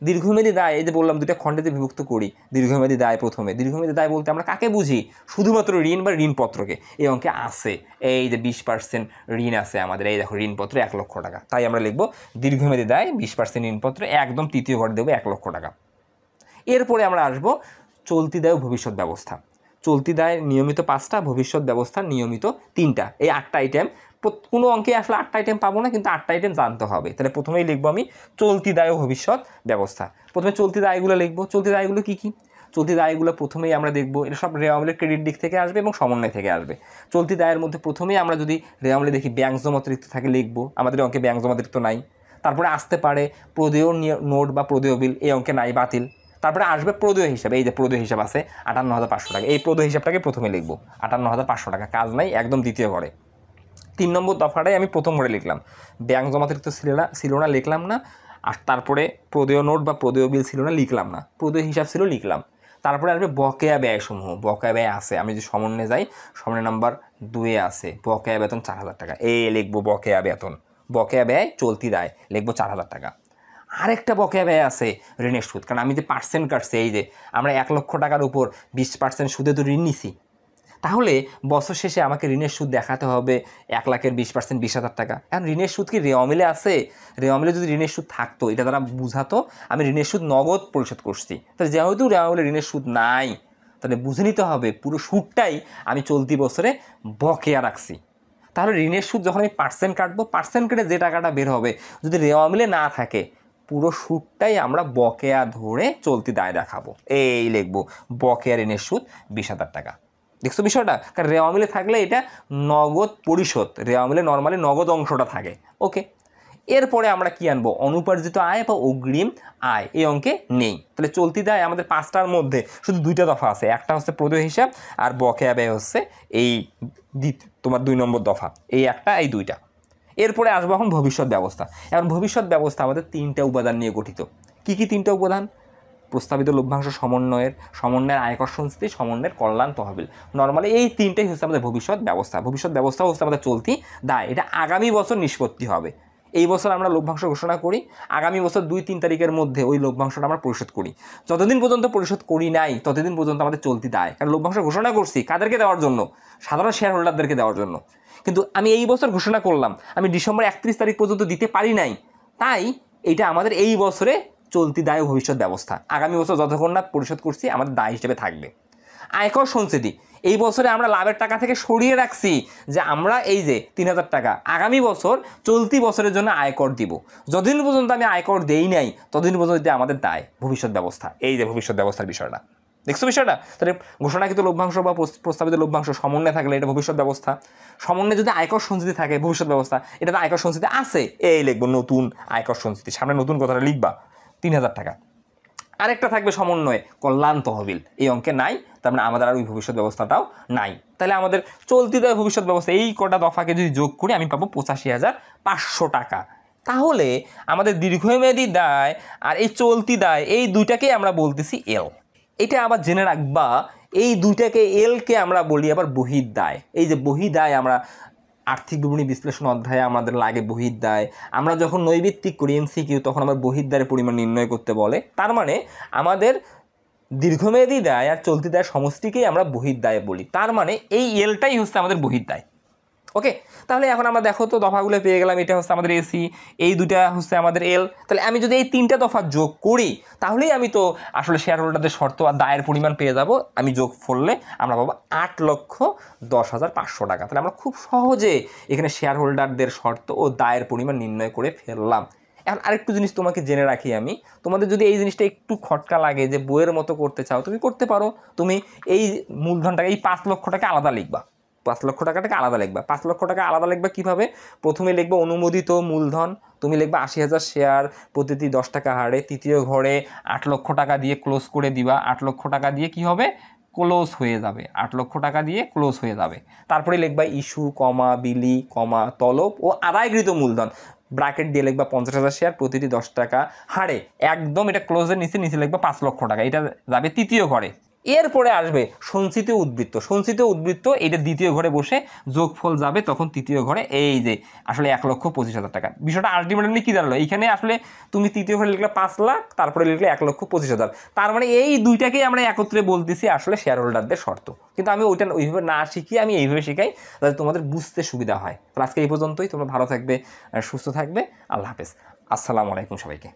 দীর্ঘমেয়াদী দায়, এই যে বললাম 2টা খণ্ডে যে বিভক্ত করি। দীর্ঘমেয়াদী দায় প্রথমে, দীর্ঘমেয়াদী দায় বলতে আমরা কাকে বুঝি? শুধুমাত্র ঋণ বা ঋণপত্রকে। এই অঙ্কে আছে এই যে 20% ঋণ আছে আমাদের, এই দেখো ঋণপত্র 1 লক্ষ টাকা। তাই আমরা লিখবো দীর্ঘমেয়াদী দায় 20% ঋণপত্র, একদম তৃতীয় ঘর দেবো 1 লক্ষ টাকা। এরপরে আমরা আসবো চলতি দায় ও ভবিষ্যৎ ব্যবস্থা। চলতি দায় নিয়মিত 5টা, ভবিষ্যৎ ব্যবস্থা নিয়মিত 3টা, এই 8টা আইটেম কোনো অঙ্কে আসলে 8টা আইটেম পাবো না, কিন্তু 8টা আইটেম জানতে হবে। তাহলে প্রথমেই লিখবো আমি চলতি দায় ও ভবিষ্যৎ ব্যবস্থা। প্রথমে চলতি দায়গুলো লিখবো। চলতি দায়গুলো কী কী? চলতি দায়গুলো প্রথমেই আমরা দেখবো, এটা সব রেওয়ামিলের ক্রেডিট দিক থেকে আসবে এবং সমন্বয় থেকে আসবে। চলতি দায়ের মধ্যে প্রথমেই আমরা যদি রেওয়ামিলে দেখি ব্যাংক জমাতিরিক্ত থাকে লিখবো, আমাদের অঙ্কে ব্যাংক জমাতিরিক্ত নাই। তারপরে আসতে পারে প্রদেয় নোট বা প্রদেয় বিল, এই অঙ্কে নাই, বাতিল। তারপরে আসবে প্রদেয় হিসাব, এই যে প্রদেয় হিসাব আছে 58,500 টাকা, এই প্রদেয় হিসাবটাকে প্রথমে লিখবো, 58,500 টাকা, কাজ নাই, একদম দ্বিতীয় ঘরে। 3 নম্বর দফাটাই আমি প্রথম ঘরে লিখলাম, ব্যাংক জমাতিরিক্ত ছিল না লিখলাম না, আর তারপরে প্রদেয় নোট বা প্রদেয় বিল ছিল না লিখলাম না, প্রদেয় হিসাব ছিল লিখলাম। তারপরে আসবে বকেয়া ব্যয়সমূহ, বকেয়া ব্যয় আছে, আমি যদি সমন্বয়ে যাই, সমন্বয় নাম্বার 2-এ আছে বকেয়া বেতন 4,000 টাকা, এই লিখবো বকেয়া বেতন। বকেয়া ব্যয় চলতি দায় লিখবো 4,000 টাকা। আরেকটা বকেয়া ব্যয় আছে ঋণের সুদ, কারণ আমি যে পার্সেন্ট কাটছি, এই যে আমরা 1 লক্ষ টাকার উপর 20% সুদে তো ঋণ নিছি, তাহলে বছর শেষে আমাকে ঋণের সুদ দেখাতে হবে 1 লাখের 20% 20,000 টাকা। এখন ঋণের সুদ কি রেওয়ামিলে আছে? রেওয়ামিলে যদি ঋণের সুদ থাকতো, এটা দ্বারা বুঝাতো আমি ঋণের সুদ নগদ পরিশোধ করছি। তাহলে যেহেতু রেওয়ামিলে ঋণের সুদ নাই, তাহলে বুঝে নিতে হবে পুরো সুদটাই আমি চলতি বছরে বকেয়া রাখছি। তাহলে ঋণের সুদ যখন আমি পার্সেন্ট কাটবো, পার্সেন্ট কেটে যে টাকাটা বের হবে, যদি রেওয়ামিলে না থাকে, পুরো সুদটাই আমরা বকেয়া ধরে চলতি দায় দেখাবো, এই লিখবো বকেয়া ঋণের সুদ 20,000 টাকা। দেখছো বিষয়টা? কারণ রেওয়ামিলে থাকলে এটা নগদ পরিশোধ, রেওয়ামিলে নর্মালি নগদ অংশটা থাকে। ওকে, এরপরে আমরা কি আনবো? অনুপার্জিত আয় বা অগ্রিম আয়, এই অঙ্কে নেই। তাহলে চলতি দায় আমাদের 5টার মধ্যে শুধু 2টা দফা আছে, একটা হচ্ছে প্রদেয় হিসাব আর বকেয়া ব্যয় হচ্ছে এই তোমার 2 নম্বর দফা, এই একটা এই 2টা। এরপরে আসবো এখন ভবিষ্যৎ ব্যবস্থা। এখন ভবিষ্যৎ ব্যবস্থা আমাদের 3টা উপাদান নিয়ে গঠিত। কি কি 3টা উপাদান? প্রস্তাবিত লভ্যাংশ সমন্বয়ের আয়কর সঞ্চিতি, সমন্বয়ের কল্যাণ তহবিল। নর্মালি এই 3টাই হচ্ছে আমাদের ভবিষ্যৎ ব্যবস্থা। ভবিষ্যৎ ব্যবস্থা হচ্ছে আমাদের চলতি দায়, এটা আগামী বছর নিষ্পত্তি হবে। এই বছর আমরা লভ্যাংশ ঘোষণা করি, আগামী বছর 2-3 তারিখের মধ্যে ওই লভ্যাংশটা আমরা পরিশোধ করি। যতদিন পর্যন্ত পরিশোধ করি নাই, ততদিন পর্যন্ত আমাদের চলতি দায়। কারণ লভ্যাংশ ঘোষণা করছি কাদেরকে দেওয়ার জন্য? সাধারণ শেয়ার হোল্ডারদেরকে দেওয়ার জন্য। কিন্তু আমি এই বছর ঘোষণা করলাম, আমি ডিসেম্বর 31 তারিখ পর্যন্ত দিতে পারি নাই, তাই এটা আমাদের এই বছরে চলতি দায় ও ভবিষ্যৎ ব্যবস্থা। আগামী বছর যতক্ষণ না পরিশোধ করছি আমাদের দায় হিসেবে থাকবে। আয়কর সঞ্চিতি, এই বছরে আমরা লাভের টাকা থেকে সরিয়ে রাখছি যে আমরা এই যে 3,000 টাকা আগামী বছর চলতি বছরের জন্য আয়কর দিব। যতদিন পর্যন্ত আমি আয়কর দেই নাই, ততদিন পর্যন্ত আমাদের দায়, ভবিষ্যৎ ব্যবস্থা। এই যে ভবিষ্যৎ ব্যবস্থার বিষয়টা, দেখছো বিষয়টা? তাহলে ঘোষণাকৃত লভ্যাংশ বা প্রস্তাবিত লভ্যাংশ সমন্বয় থাকলে এটা ভবিষ্যৎ ব্যবস্থা। সমন্বয়ে যদি আয়কর সঞ্চিতি থাকে ভবিষ্যৎ ব্যবস্থা। এটা তো আয়কর সঞ্চিতি আছে, এই লিখবো নতুন আয়কর সঞ্চিতি, সামনে নতুন কথাটা লিখবা, 3,000 টাকা। আরেকটা থাকবে সমন্বয়ে কল্যাণ তহবিল, এই অঙ্কে নাই, তার মানে আমাদের আর ওই ভবিষ্যৎ ব্যবস্থাটাও নাই। তাহলে আমাদের চলতি দায় ভবিষ্যৎ ব্যবস্থা এই কটা দফাকে যদি যোগ করি আমি পাবো 85,500 টাকা। তাহলে আমাদের দীর্ঘমেয়াদী দায় আর এই চলতি দায়, এই 2টাকেই আমরা বলতেছি এল। এটা আবার জেনে রাখবা, এই 2টাকে এলকে আমরা বলি আবার বহির্দায়। এই যে বহির্দায়, আমরা আর্থিক বিবরণী বিশ্লেষণ অধ্যায়ে আমাদের লাগে বহির্দায়। আমরা যখন নৈবিত্তিক করি এমসিকিউ, তখন আমার বহির্দায়ের পরিমাণ নির্ণয় করতে বলে। তার মানে আমাদের দীর্ঘমেয়াদী দায় আর চলতি দায়ের সমষ্টিকেই আমরা বহির্দায় বলি। তার মানে এই এলটাই হচ্ছে আমাদের বহির্দায়। ওকে, তাহলে এখন আমরা দেখো তো দফাগুলো পেয়ে গেলাম, এটা হচ্ছে আমাদের এসি, এই 2টা হচ্ছে আমাদের এল। তাহলে আমি যদি এই 3টা দফা যোগ করি, তাহলেই আমি তো আসলে শেয়ার হোল্ডারদের শর্ত আর দায়ের পরিমাণ পেয়ে যাব। আমি যোগ করলে আমরা পাবো 8,10,500 টাকা। তাহলে আমরা খুব সহজে এখানে শেয়ার হোল্ডারদের শর্ত ও দায়ের পরিমাণ নির্ণয় করে ফেললাম। এখন আরেকটু জিনিস তোমাকে জেনে রাখি আমি, তোমাদের যদি এই জিনিসটা একটু খটকা লাগে যে বইয়ের মতো করতে চাও, তুমি করতে পারো। তুমি এই মূলধনটাকে, এই 5 লক্ষ টাকা আলাদা লিখবা, 5 লক্ষ টাকাটাকে আলাদা লিখবা। 5 লক্ষ টাকা আলাদা লিখবা কীভাবে? প্রথমে লিখবা অনুমোদিত মূলধন, তুমি লিখবা 80,000 শেয়ার প্রতিটি 10 টাকা হারে। তৃতীয় ঘরে 8 লক্ষ টাকা দিয়ে ক্লোজ করে দিবা। 8 লক্ষ টাকা দিয়ে কি হবে? ক্লোজ হয়ে যাবে, 8 লক্ষ টাকা দিয়ে ক্লোজ হয়ে যাবে। তারপরে লিখবা ইস্যু, বিলি, তলব ও আদায়কৃত মূলধন, ব্র্যাকেট দিয়ে লিখবা 50,000 শেয়ার প্রতিটি 10 টাকা হারে। একদম এটা ক্লোজের নিচে লিখবা 5 লক্ষ টাকা, এটা যাবে তৃতীয় ঘরে। এরপরে আসবে সঞ্চিত উদ্বৃত্ত। সঞ্চিত উদ্বৃত্ত এটা দ্বিতীয় ঘরে বসে যোগফল যাবে তখন তৃতীয় ঘরে, এই যে আসলে 1,25,000 টাকা। বিষয়টা আলটিমেটলি কী দাঁড়ালো? এইখানে আসলে তুমি তৃতীয় ঘরে লিখলে 5 লাখ, তারপরে লিখলে 1,25,000। তার মানে এই 2টাকেই আমরা একত্রে বলতেছি আসলে শেয়ার হোল্ডারদের শর্ত। কিন্তু আমি ওইটা ওইভাবে না শিখিয়ে আমি এইভাবে শেখাই, যাতে তোমাদের বুঝতে সুবিধা হয়। তো আজকে এই পর্যন্তই। তোমরা ভালো থাকবে, সুস্থ থাকবে। আল্লাহ হাফেজ, আসসালামু আলাইকুম সবাইকে।